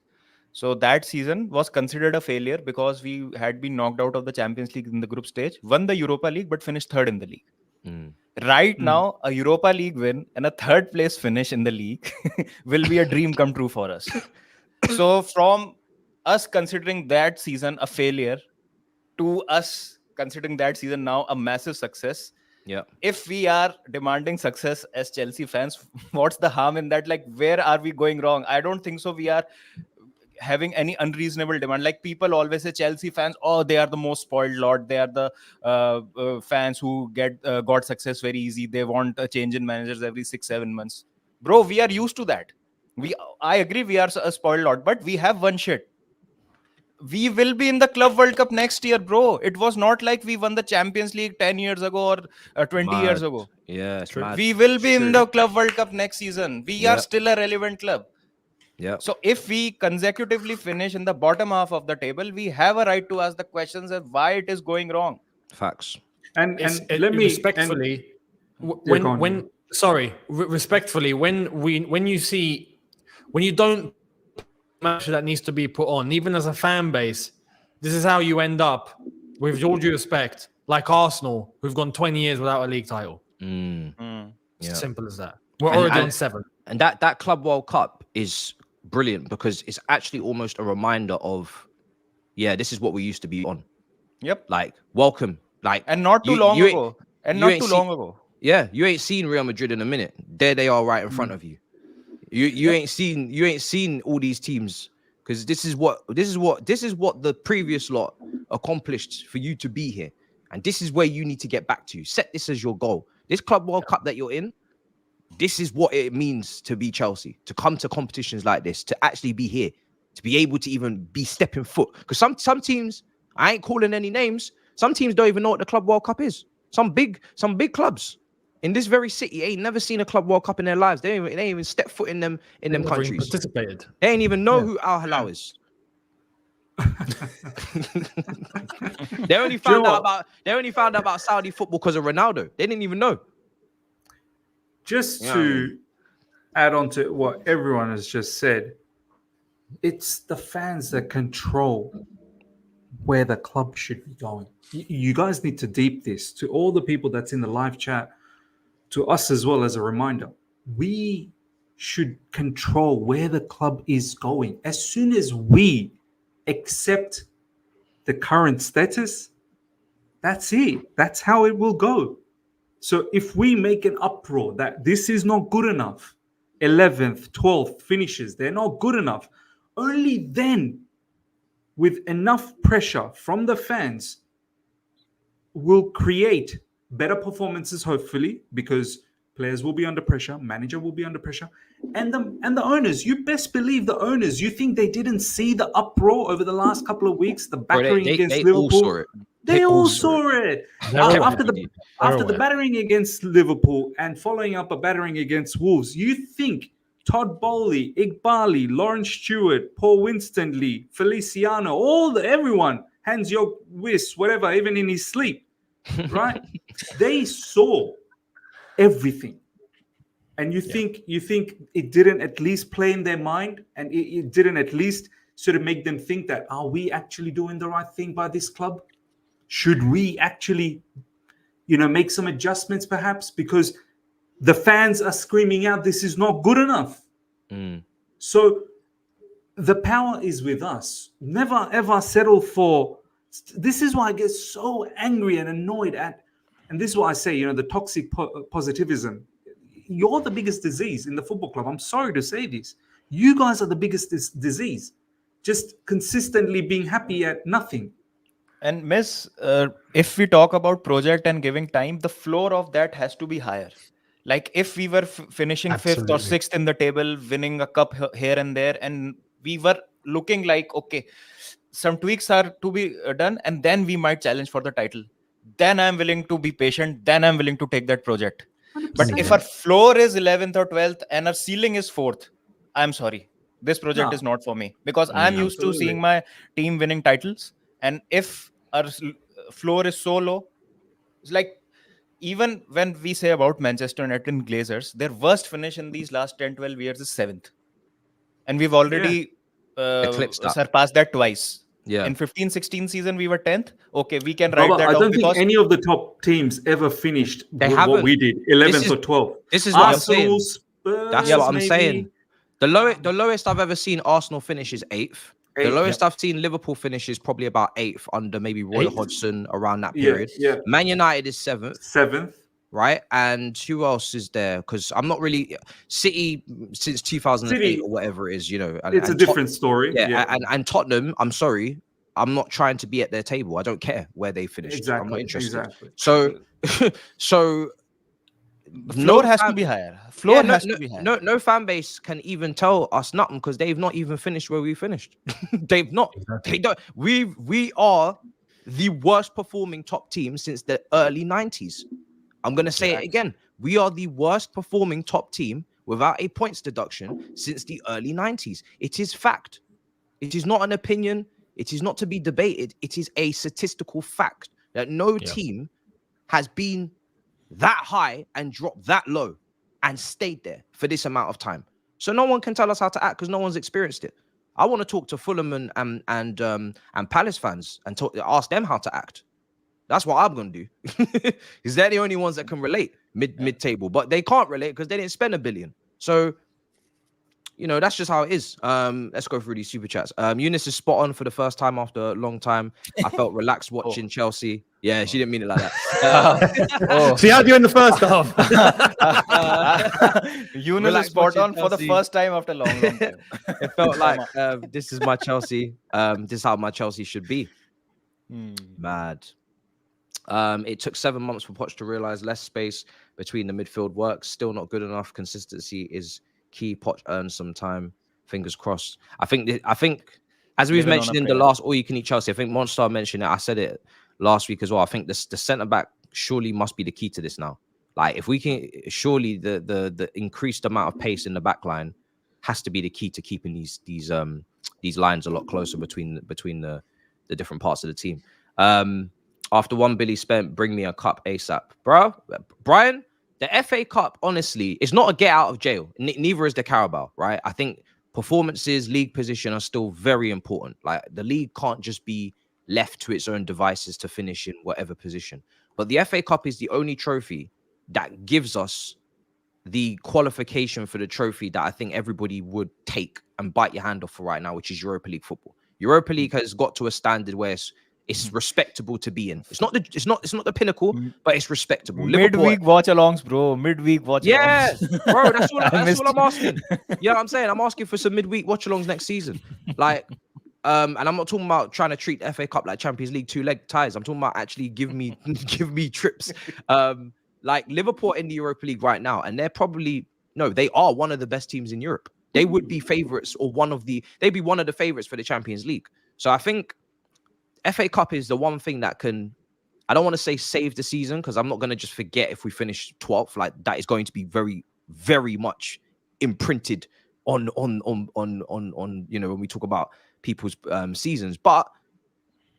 So that season was considered a failure because we had been knocked out of the Champions League in the group stage, won the Europa League, but finished third in the league. Right now, a Europa League win and a third place finish in the league will be a dream come true for us. So from us considering that season a failure to us considering that season now a massive success. Yeah. If we are demanding success as Chelsea fans, what's the harm in that? Like, where are we going wrong? I don't think so. We are having any unreasonable demand. Like people always say Chelsea fans, oh, they are the most spoiled lot. They are the fans who got success very easy. They want a change in managers every 6-7 months. Bro, we are used to that. I agree we are a spoiled lot, but we have one shit. We will be in the Club World Cup next year, bro. It was not like we won the Champions League 10 years ago or 20 years ago. Yeah, it's mad. We will be in the Club World Cup next season. We are still a relevant club. Yeah. So if we consecutively finish in the bottom half of the table, we have a right to ask the questions of why it is going wrong. Facts. And let me respectfully, respectfully, when you don't match that needs to be put on, even as a fan base, this is how you end up, with all due respect, like Arsenal, who've gone 20 years without a league title. It's as simple as that. We're already on 7. And that Club World Cup is brilliant because it's actually almost a reminder of, this is what we used to be on. Yep. Like, welcome. Like, and not too long ago. And not too long ago. Yeah, you ain't seen Real Madrid in a minute. There they are right in front of you. You ain't seen all these teams because this is what the previous lot accomplished for you to be here, and this is where you need to get back to. Set this as your goal. This Club World Cup that you're in, this is what it means to be Chelsea, to come to competitions like this, to actually be here, to be able to even be stepping foot. Because some teams, I ain't calling any names, some teams don't even know what the Club World Cup is. Some big clubs in this very city ain't never seen a Club World Cup in their lives. They ain't even step foot in them countries. Participated. They ain't even know who Al Hilal is. They only found out about Saudi football because of Ronaldo. They didn't even know. Just to add on to what everyone has just said, it's the fans that control where the club should be going. You guys need to deep this to all the people that's in the live chat, to us as well as a reminder. We should control where the club is going. As soon as we accept the current status, that's it. That's how it will go. So if we make an uproar that this is not good enough, 11th, 12th finishes, they're not good enough, only then, with enough pressure from the fans, will create better performances, hopefully, because players will be under pressure, manager will be under pressure, and the owners. You best believe the owners. You think they didn't see the uproar over the last couple of weeks, the battering against Liverpool? All saw it. They all saw it. After the battering against Liverpool and following up a battering against Wolves, you think Todd Bowley, Igbali, Lawrence Stewart, Paul Winstanley, Feliciano, everyone, Hans Jörg Wyss, whatever, even in his sleep, right? They saw everything. And you think it didn't at least play in their mind, and it didn't at least sort of make them think that, are we actually doing the right thing by this club? Should we actually, make some adjustments perhaps? Because the fans are screaming out, this is not good enough. So the power is with us. Never ever settle for. This is why I get so angry and annoyed at, and this is what I say, the toxic positivism. You're the biggest disease in the football club. I'm sorry to say this. You guys are the biggest disease. Just consistently being happy at nothing. And Miss, if we talk about project and giving time, the floor of that has to be higher. Like if we were finishing fifth or sixth in the table, winning a cup here and there, and we were looking like, okay, some tweaks are to be done, and then we might challenge for the title. Then I'm willing to be patient. Then I'm willing to take that project. 100%. But if our floor is 11th or 12th and our ceiling is 4th, I'm sorry. This project is not for me, because I'm used to seeing my team winning titles. And if our floor is so low, it's like, even when we say about Manchester United and Glazers, their worst finish in these last 10-12 years is 7th. And we've already surpassed that twice. Yeah. In 15-16 season, we were 10th. Okay, we can write that I off, don't because think any of the top teams ever finished what we did, 11th or 12th. This is what Arsenal, I'm saying. Spurs, That's what I'm maybe. saying. The lowest I've ever seen Arsenal finish is 8th. The lowest I've seen Liverpool finish is probably about 8th under maybe Roy Hodgson around that period. Yeah. Man United is 7th. 7th. Right? And who else is there? Because I'm not really... City since 2008 or whatever it is, It's a different story. Yeah. And Tottenham, I'm sorry, I'm not trying to be at their table. I don't care where they finished. Exactly. I'm not interested. Exactly. So floor has to be higher. No fan base can even tell us nothing, because they've not even finished where we finished. They've not. Exactly. They don't. We are the worst performing top team since the early 90s. I'm gonna say it again. We are the worst performing top team without a points deduction since the early 90s. It is fact. It is not an opinion. It is not to be debated. It is a statistical fact that no team has been that high and dropped that low and stayed there for this amount of time. So no one can tell us how to act, because no one's experienced it. I want to talk to Fulham and Palace fans and ask them how to act. That's what I'm going to do. Because they're the only ones that can relate mid-table. But they can't relate because they didn't spend $1 billion. So, that's just how it is. Let's go through these super chats. Younes is spot on for the first time after a long time. I felt relaxed watching Chelsea. Yeah, she didn't mean it like that. She had you in the first half. Younes is spot on for the first time after a long time. It felt like this is my Chelsea. This is how my Chelsea should be. Mad. It took 7 months for Poch to realize less space between the midfield works. Still not good enough. Consistency is key. Poch earns some time. Fingers crossed. I think as we've mentioned in the last All You Can Eat Chelsea, I think Monstar mentioned it. I said it last week as well. I think the centre back surely must be the key to this now. Like, if we can, surely the increased amount of pace in the back line has to be the key to keeping these lines a lot closer between the different parts of the team. After $1 billion spent, bring me a cup ASAP. Bro, Brian, the FA Cup, honestly, is not a get out of jail. Neither is the Carabao, right? I think performances, league position are still very important. Like, the league can't just be left to its own devices to finish in whatever position. But the FA Cup is the only trophy that gives us the qualification for the trophy that I think everybody would take and bite your hand off for right now, which is Europa League football. Europa League has got to a standard where it's respectable to be in. It's not the pinnacle, but it's respectable. Midweek watch-alongs, bro. Midweek watch-alongs. Yeah, bro. That's all I'm asking. Yeah, I'm saying I'm asking for some midweek watch-alongs next season. Like, and I'm not talking about trying to treat the FA Cup like Champions League 2-leg ties. I'm talking about actually give me trips. Like Liverpool in the Europa League right now, and they are one of the best teams in Europe. They would be favorites, or they'd be one of the favorites for the Champions League. So I think FA Cup is the one thing that can, I don't want to say save the season, because I'm not going to just forget if we finish 12th. Like, that is going to be very, very much imprinted on when we talk about people's seasons. But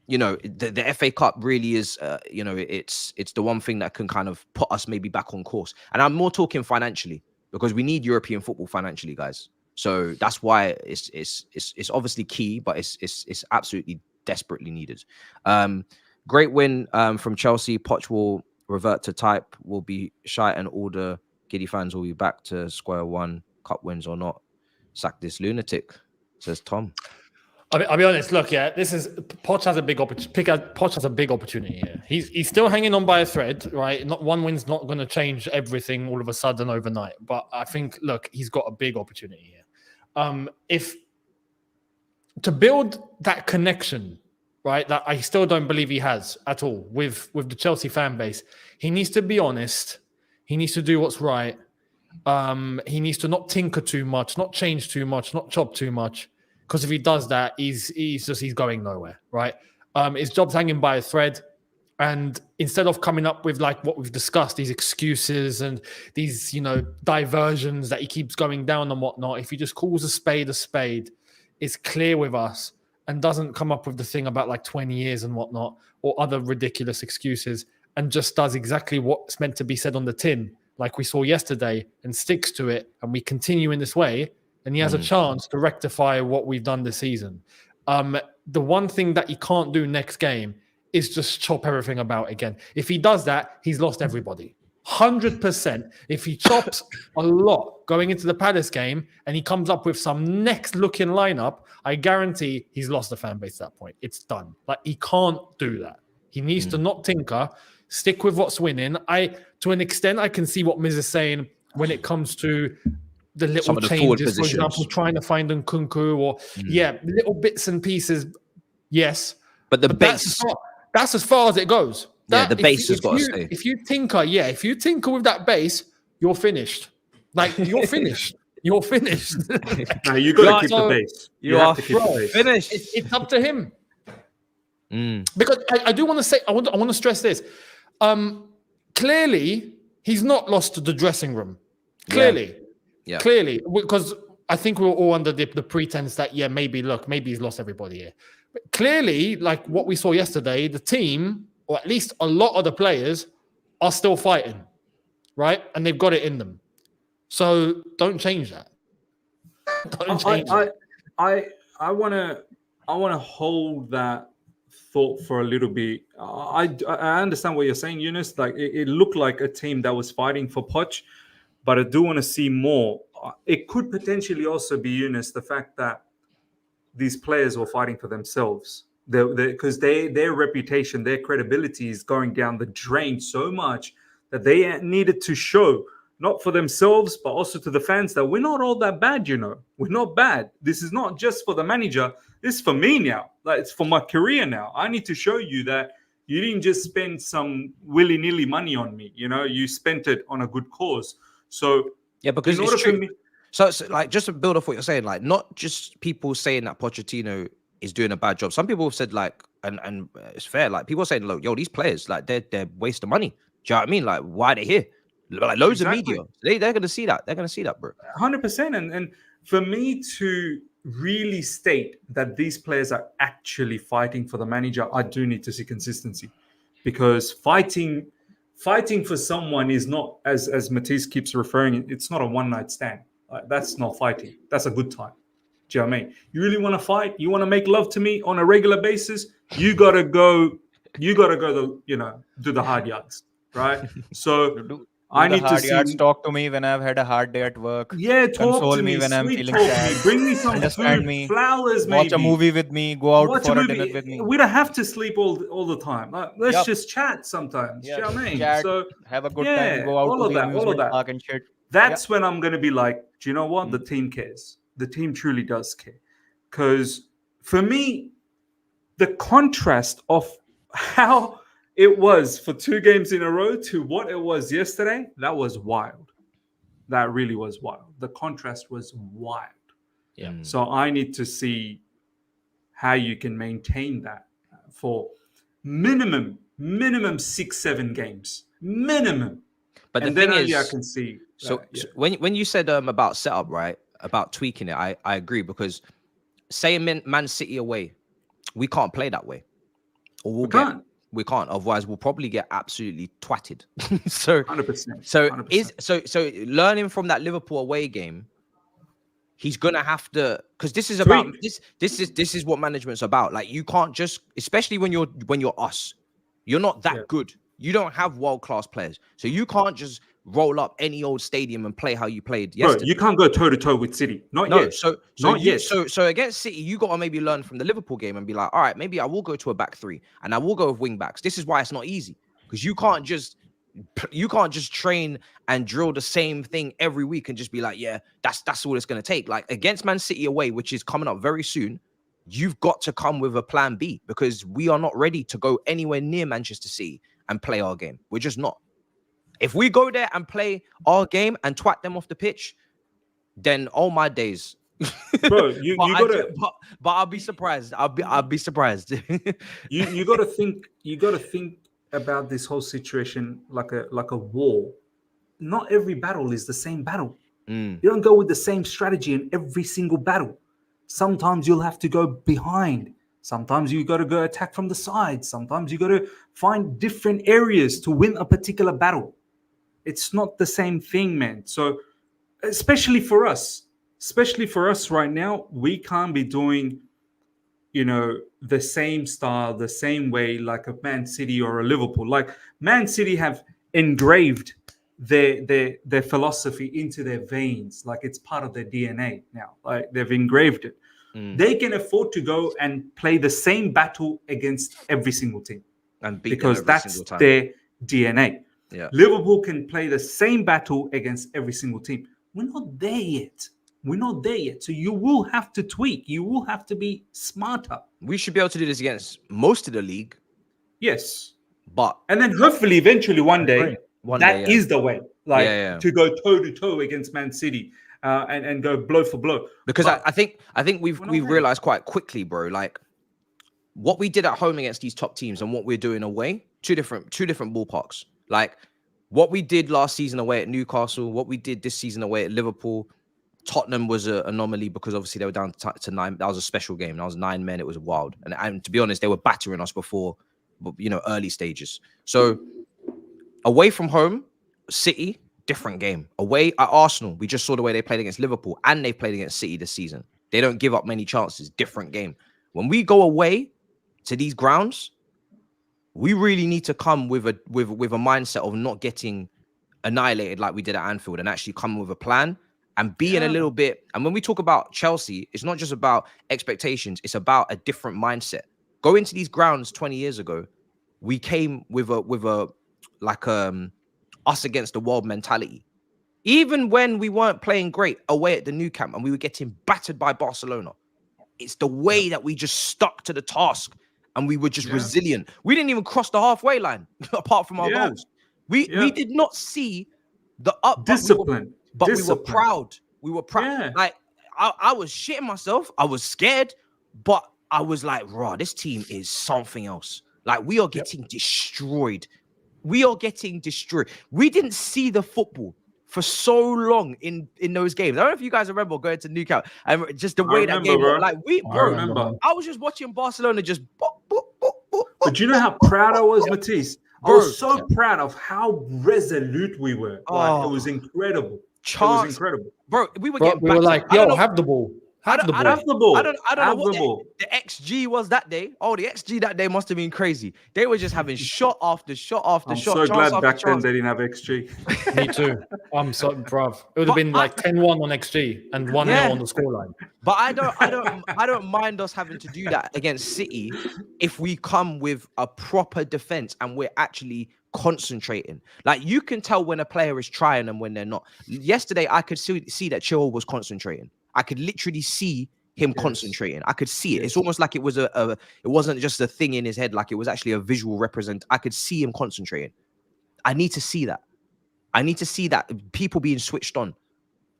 the FA Cup really is it's the one thing that can kind of put us maybe back on course. And I'm more talking financially. because we need European football financially, guys. So that's why it's obviously key, but it's absolutely desperately needed. Great win from Chelsea. Poch will revert to type. Will be shy, and all the Giddy fans will be back to square one. Cup wins or not, sack this lunatic, says Tom. I'll be honest. Look, yeah, this is Poch has a big opportunity. Poch has a big opportunity here. He's still hanging on by a thread, right? Not one win's not going to change everything all of a sudden overnight. But I think, look, he's got a big opportunity here. If to build that connection, right, that I still don't believe he has at all with the Chelsea fan base, he needs to be honest. He needs to do what's right. He needs to not tinker too much, not change too much, not chop too much. Because if he does that, he's going nowhere, right? His job's hanging by a thread. And instead of coming up with like what we've discussed, these excuses and these, diversions that he keeps going down and whatnot, if he just calls a spade, is clear with us and doesn't come up with the thing about like 20 years and whatnot or other ridiculous excuses and just does exactly what's meant to be said on the tin, like we saw yesterday, and sticks to it, and we continue in this way, and he has a chance to rectify what we've done this season. The one thing that he can't do next game is just chop everything about again. If he does that, he's lost everybody. 100%. If he chops a lot going into the Palace game and he comes up with some next-looking lineup, I guarantee he's lost the fan base at that point. It's done. Like, he can't do that. He needs to not tinker, stick with what's winning. To an extent, I can see what Miz is saying when it comes to the little changes, for example, trying to find Nkunku or, little bits and pieces, yes. But the base... That's as far as it goes. The base has got to stay. If you tinker with that base, you're finished. Like, you're finished. You're finished. No, you got to keep the base. You are finished. It's up to him. Because I do want to say, I want to stress this. Clearly, he's not lost the dressing room. Clearly. Yeah. Clearly. Because I think we were all under the pretense that, maybe he's lost everybody here. But clearly, like what we saw yesterday, the team, or at least a lot of the players, are still fighting, right? And they've got it in them. So don't change that. I want to hold that thought for a little bit. I understand what you're saying, Younes. Like it looked like a team that was fighting for Poch, but I do want to see more. It could potentially also be, Younes, the fact that these players were fighting for themselves, because their reputation, their credibility is going down the drain so much that they needed to show, not for themselves, but also to the fans, that we're not all that bad, We're not bad. This is not just for the manager. This is for me now. Like, it's for my career now. I need to show you that you didn't just spend some willy-nilly money on me. You spent it on a good cause. So because it's true. So like, just to build off what you're saying, like, not just people saying that Pochettino is doing a bad job. Some people have said, like, and it's fair, like, people are saying, look, these players, like, they're waste of money. Do you know what I mean? Like, why are they here? Like, loads of media. They're going to see that. They're going to see that, bro. 100%. And for me to really state that these players are actually fighting for the manager, I do need to see consistency, because fighting for someone is not, as Matisse keeps referring, it's not a one-night stand. That's not fighting. That's a good time. Do you know what I mean? You really want to fight? You want to make love to me on a regular basis? You gotta go. Do the hard yards, right? So I need to see. Talk to me when I've had a hard day at work. Yeah, talk Console to me when I'm feeling sad. Bring me some food, flowers, maybe. Watch a movie with me. Go out for a dinner with me. We don't have to sleep all the time. Let's just chat sometimes. Yeah. Do you know what I mean? Chat, so have a good time. Go out to the amusement park and shit. That's when I'm going to be like, do you know what? The team cares. The team truly does care. Because for me, the contrast of how it was for 2 games in a row to what it was yesterday, that was wild. That really was wild. The contrast was wild. Yeah. So I need to see how you can maintain that for minimum 6-7 games. Minimum. But and the then thing is, I can see. So when you said about setup, right, about tweaking it, I agree, because say Man City away, we can't play that way, or We can't. Otherwise, we'll probably get absolutely twatted. So 100%. So 100%. so learning from that Liverpool away game, he's gonna have to, because this is about this is what management's about. Like, you can't just, especially when you're us, you're not that good. You don't have world-class players, so you can't just roll up any old stadium and play how you played yesterday. Bro, you can't go toe to toe with City. Not yet. So against City, you got to maybe learn from the Liverpool game and be like, all right, maybe I will go to a back three and I will go with wing backs. This is why it's not easy, because you can't just train and drill the same thing every week and just be like, yeah, that's all it's going to take. Like, against Man City away, which is coming up very soon, you've got to come with a plan B, because we are not ready to go anywhere near Manchester City and play our game. We're just not. If we go there and play our game and twat them off the pitch, then all my days. Bro, you gotta. But I'll be surprised. I'll be surprised. you gotta think. You gotta think about this whole situation like a war. Not every battle is the same battle. You don't go with the same strategy in every single battle. Sometimes you'll have to go behind. Sometimes you got to go attack from the side. Sometimes you got to find different areas to win a particular battle. It's not the same thing, man. So, especially for us right now, we can't be doing, the same style, the same way like a Man City or a Liverpool. Like, Man City have engraved their philosophy into their veins, like it's part of their DNA now. Like, they've engraved it. They can afford to go and play the same battle against every single team, and beat because that's their DNA. Yeah. Liverpool can play the same battle against every single team. We're not there yet. So you will have to tweak. You will have to be smarter. We should be able to do this against most of the league. Yes. And then hopefully eventually one day, that is the way. Like, to go toe to toe against Man City. And go blow for blow, because I think we've realized quite quickly, bro. Like, what we did at home against these top teams and what we're doing away, two different ballparks. Like, what we did last season away at Newcastle, what we did this season away at Liverpool. Tottenham was an anomaly because obviously they were down to 9. That was a special game. That was 9 men. It was wild, and to be honest, they were battering us before, early stages. So away from home, City. Different game. Away at Arsenal, we just saw the way they played against Liverpool, and they played against City this season. They don't give up many chances. Different game. When we go away to these grounds, we really need to come with a mindset of not getting annihilated like we did at Anfield, and actually come with a plan and being a little bit. And when we talk about Chelsea, it's not just about expectations; it's about a different mindset. Go into these grounds 20 years ago, we came with a us against the world mentality. Even when we weren't playing great away at the Nou Camp and we were getting battered by Barcelona, it's the way that we just stuck to the task and we were just resilient. We didn't even cross the halfway line apart from our goals. We did not see the up discipline, but we were proud. We were proud. Yeah. Like, I was shitting myself. I was scared, but I was like, raw, this team is something else. Like, we are getting destroyed. We are getting destroyed. We didn't see the football for so long in those games. I don't know if you guys remember going to Nou Camp and just the way that game was. Like, I was just watching Barcelona just. But you know how proud I was, Matisse? I was so proud of how resolute we were. Like, it was incredible. It was incredible. Bro, we were getting we were like, yo, have the ball. I don't know what the XG was that day. Oh, the XG that day must have been crazy. They were just having shot after shot after shot. I'm so glad back then they didn't have XG. Me too. I'm so bruv. It would have been like 10-1 on XG and 1-0 on the scoreline. But I don't mind us having to do that against City if we come with a proper defense and we're actually concentrating. Like, you can tell when a player is trying and when they're not. Yesterday, I could see that Chilwell was concentrating. I could literally see him concentrating. I could see it. It's almost like it was it wasn't just a thing in his head, like it was actually a visual represent. I could see him concentrating. I need to see that. I need to see that people being switched on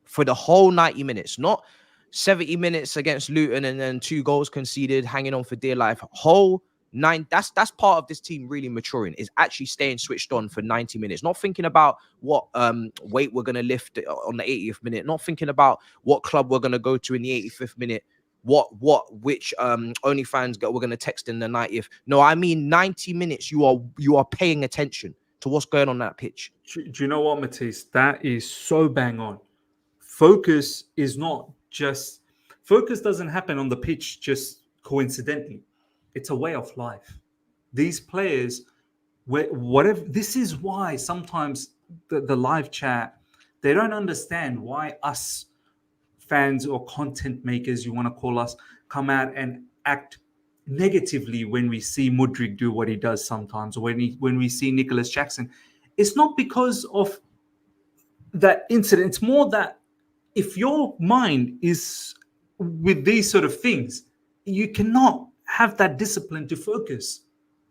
for the whole 90 minutes, not 70 minutes against Luton and then 2 goals conceded, hanging on for dear life. Whole 9. That's part of this team really maturing, is actually staying switched on for 90 minutes, not thinking about what weight we're going to lift on the 80th minute, not thinking about what club we're going to go to in the 85th minute. which OnlyFans we're going to text in the 90th. No, I mean 90 minutes. You are paying attention to what's going on that pitch. Do you know what, Matisse? That is so bang on. Focus doesn't happen on the pitch just coincidentally. It's a way of life. These players, whatever. This is why sometimes the live chat, they don't understand why us fans or content makers, you want to call us, come out and act negatively when we see Mudryk do what he does sometimes, or when we see Nicholas Jackson. It's not because of that incident. It's more that if your mind is with these sort of things, you cannot have that discipline to focus.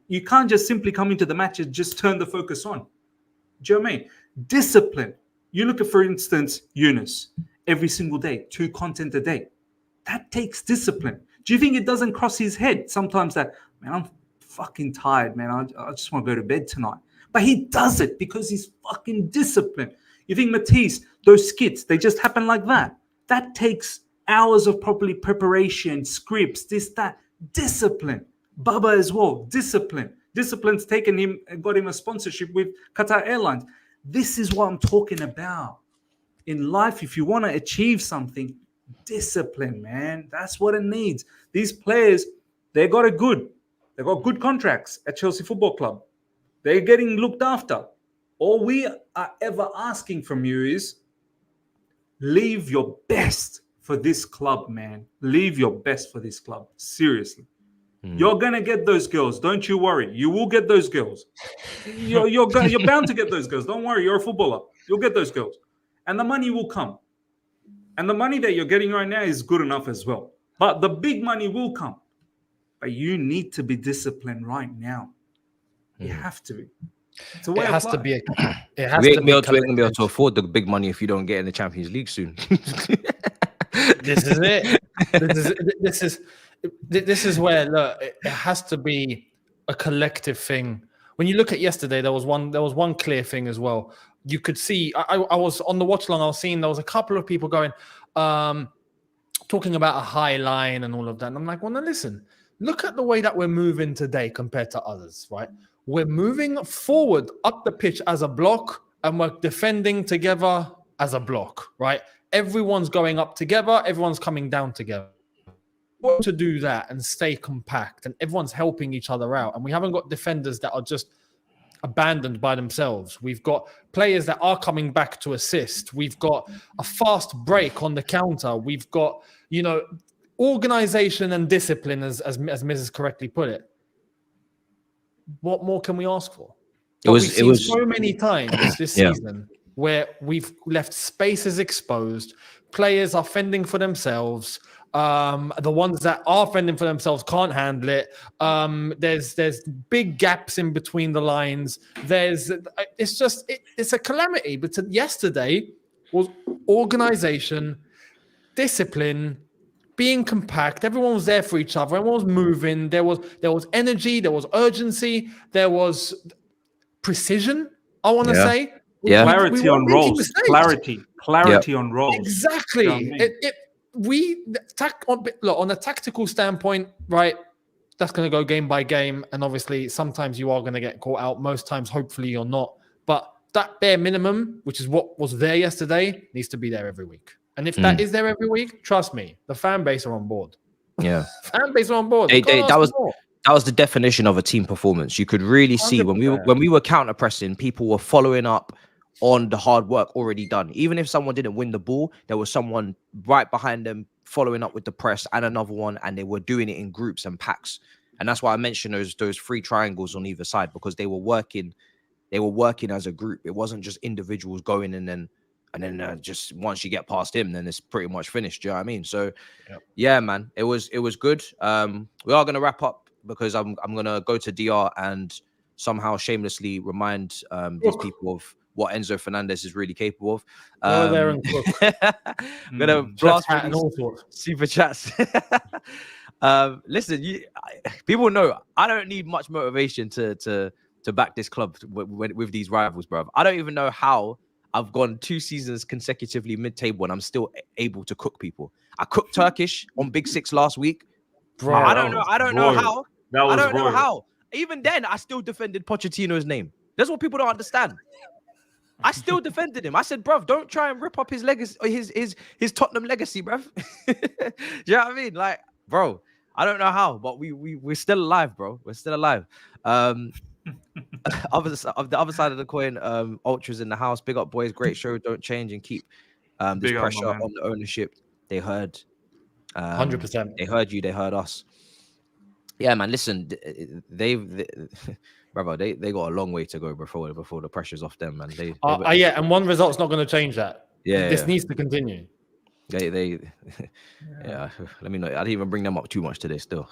You can't just simply come into the match and just turn the focus on. Do you know what I mean? Discipline. You look at, for instance, Younes, every single day, 2 content a day. That takes discipline. Do you think it doesn't cross his head sometimes that, man, I'm fucking tired, man. I just want to go to bed tonight. But he does it because he's fucking disciplined. You think Matisse, those skits, they just happen like that. That takes hours of properly preparation, scripts, this, that. Discipline. Baba as well, discipline. Discipline's taken him and got him a sponsorship with Qatar Airlines. This is what I'm talking about. In life, if you want to achieve something, discipline, man. That's what it needs. These players, they got good contracts at Chelsea Football Club. They're getting looked after. All we are ever asking from you is leave your best for this club, man. Leave your best for this club. Seriously. You're going to get those girls. Don't you worry. You will get those girls. You're bound to get those girls. Don't worry. You're a footballer. You'll get those girls. And the money will come. And the money that you're getting right now is good enough as well. But the big money will come. But you need to be disciplined right now. You have to be. It's a way It of has life. to be. It We has ain't to gonna be. be able to afford the big money if you don't get in the Champions League soon. This is it. This is where, look, it has to be a collective thing. When you look at yesterday, there was one clear thing as well. You could see, I was on the watch long, I was seeing there was a couple of people going, talking about a high line and all of that. And I'm like, well, now listen, look at the way that we're moving today compared to others, right? We're moving forward up the pitch as a block, and we're defending together as a block, right? Everyone's going up together, everyone's coming down together. To do that and stay compact, and everyone's helping each other out, and we haven't got defenders that are just abandoned by themselves. We've got players that are coming back to assist. We've got a fast break on the counter. We've got, organization and discipline, as Mrs. correctly put it. What more can we ask for? It was so many times this season where we've left spaces exposed. Players are fending for themselves. The ones that are fending for themselves can't handle it. There's big gaps in between the lines. It's a calamity. But yesterday was organization, discipline, being compact. Everyone was there for each other. Everyone was moving. There was energy. There was urgency. There was precision. I want to say, clarity on roles. Clarity on roles. Exactly. You know On a tactical standpoint, right? That's going to go game by game, and obviously, sometimes you are going to get caught out. Most times, hopefully, you're not. But that bare minimum, which is what was there yesterday, needs to be there every week. And if that is there every week, trust me, the fan base are on board. Yeah, fan base are on board. That was the definition of a team performance. You could really see 100%. when we were counter pressing, people were following up on the hard work already done. Even if someone didn't win the ball, there was someone right behind them following up with the press and another one, and they were doing it in groups and packs. And that's why I mentioned those 3 triangles on either side, because they were working as a group. It wasn't just individuals going and then just once you get past him, then it's pretty much finished. Do you know what I mean? So yeah, man, it was good. We are gonna wrap up because I'm gonna go to DR and somehow shamelessly remind these people of what Enzo Fernandez is really capable of. Go there and cook. I'm gonna blast and all sorts. Super chats. Listen, people know I don't need much motivation to back this club with these rivals, bro. I don't even know how I've gone 2 seasons consecutively mid-table and I'm still able to cook people. I cooked Turkish on Big Six last week. Bro, I don't know how. I don't know royal. how. Even then, I still defended Pochettino's name. That's what people don't understand. I still defended him. I said, bruv, don't try and rip up his legacy, his Tottenham legacy, bruv. Do you know what I mean? Like, bro, I don't know how, but we're still alive, bro. We're still alive. The other side of the coin, Ultras in the house. Big up, boys. Great show. Don't change and keep this pressure on the ownership. They heard. 100%. They heard you. They heard us. Yeah, man. Listen, brother, they got a long way to go before the pressure's off them, man. Yeah, and one result's not going to change that. Yeah, this needs to continue. Yeah. Let me know. I didn't even bring them up too much today. Still,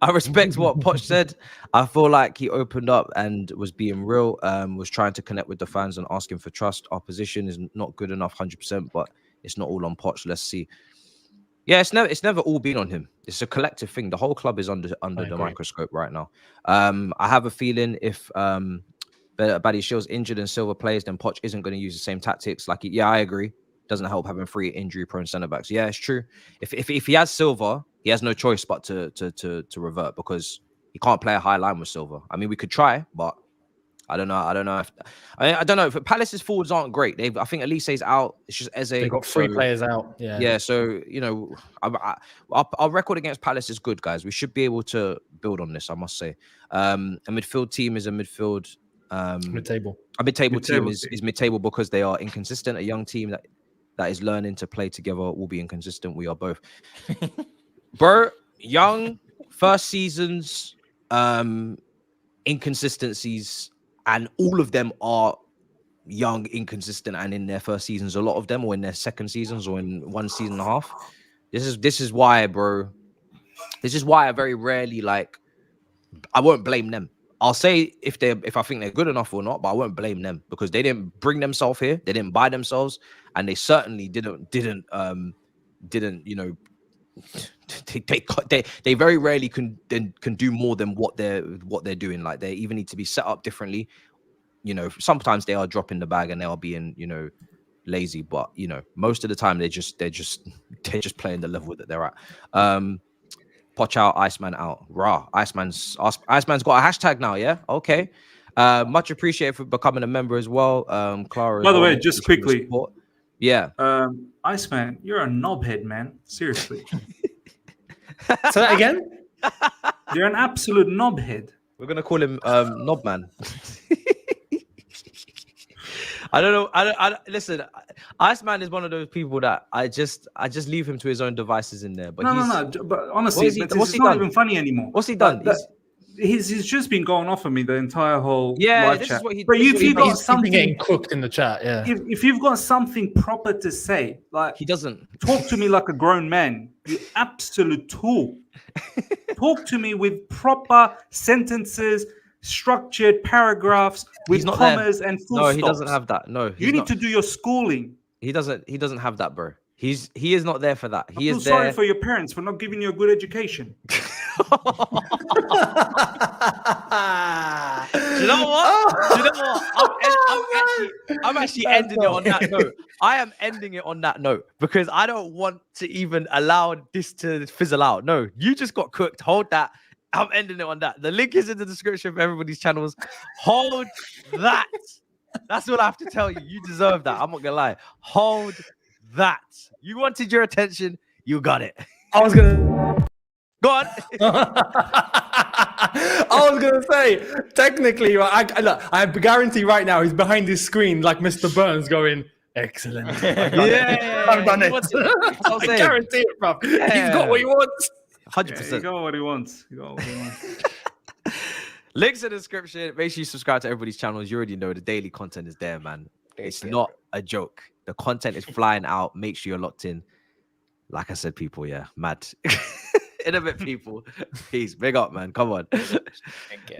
I respect what Poch said. I feel like he opened up and was being real. Was trying to connect with the fans and asking for trust. Our position is not good enough, 100%, but it's not all on Poch. Let's see. Yeah, it's never all been on him. It's a collective thing. The whole club is under the microscope right now. I have a feeling if Buddy Shield's injured and Silva plays, then Poch isn't going to use the same tactics. Like, yeah, I agree. Doesn't help having 3 injury-prone centre backs. Yeah, it's true. If he has Silva, he has no choice but to revert because he can't play a high line with Silva. I mean, we could try, but I don't know. I don't know if Palace's forwards aren't great. I think Elise's out. It's just Eze. They got 3 players out. Yeah. So our record against Palace is good, guys. We should be able to build on this. I must say, a midfield team is a midfield. Mid-table. A mid-table team is mid-table because they are inconsistent. A young team that is learning to play together will be inconsistent. We are both. Bro, young, first seasons, inconsistencies, and all of them are young, inconsistent, and in their first seasons, a lot of them, or in their second seasons, or in 1 season and a half. This is why, bro. This is why I very rarely I won't blame them. I'll say if I think they're good enough or not, but I won't blame them because they didn't bring themselves here. They didn't buy themselves, and they certainly didn't they very rarely can do more than what they're doing. Like, they even need to be set up differently. Sometimes they are dropping the bag and they are being lazy, but most of the time they're just playing the level that they're at. Poch out, Iceman out. Rah. Iceman's got a hashtag now, yeah? Okay. Much appreciated for becoming a member as well. Clara. By the way, just quickly. Yeah. Iceman, you're a knobhead, man. Seriously. Say that again? You're an absolute knobhead. We're gonna call him Knobman. I don't know. Listen, Iceman is one of those people that I just leave him to his own devices in there. But no. But honestly, it's not even funny anymore. What's he done? He's just been going off of me the entire whole live this chat. Is what he. But if you've got something getting cooked in the chat, yeah. If you've got something proper to say, like, he doesn't talk to me like a grown man. You absolute tool. Talk to me with proper sentences, structured paragraphs with commas and full stops. No, he doesn't have that. No, you need to do your schooling. He doesn't have that, bro. He is not there for that. I feel sorry for your parents for not giving you a good education. Do you know what? I'm actually ending it on that note. I am ending it on that note because I don't want to even allow this to fizzle out. No, you just got cooked. Hold that. I'm ending it on that. The link is in the description for everybody's channels. Hold that. That's what I have to tell you. You deserve that. I'm not gonna lie. Hold that. You wanted your attention. You got it. I was gonna go on. I was gonna say, technically, I guarantee right now he's behind his screen like Mr. Burns going, excellent. I've done it. I guarantee it, bro. Yeah. He's got what he wants. 100%. He got what he wants. Links in the description. Make sure you subscribe to everybody's channels. You already know the daily content is there, man. It's not a joke. The content is flying out. Make sure you're locked in. Like I said, people, yeah, mad. In a bit, people. Peace. Big up, man. Come on. Thank you.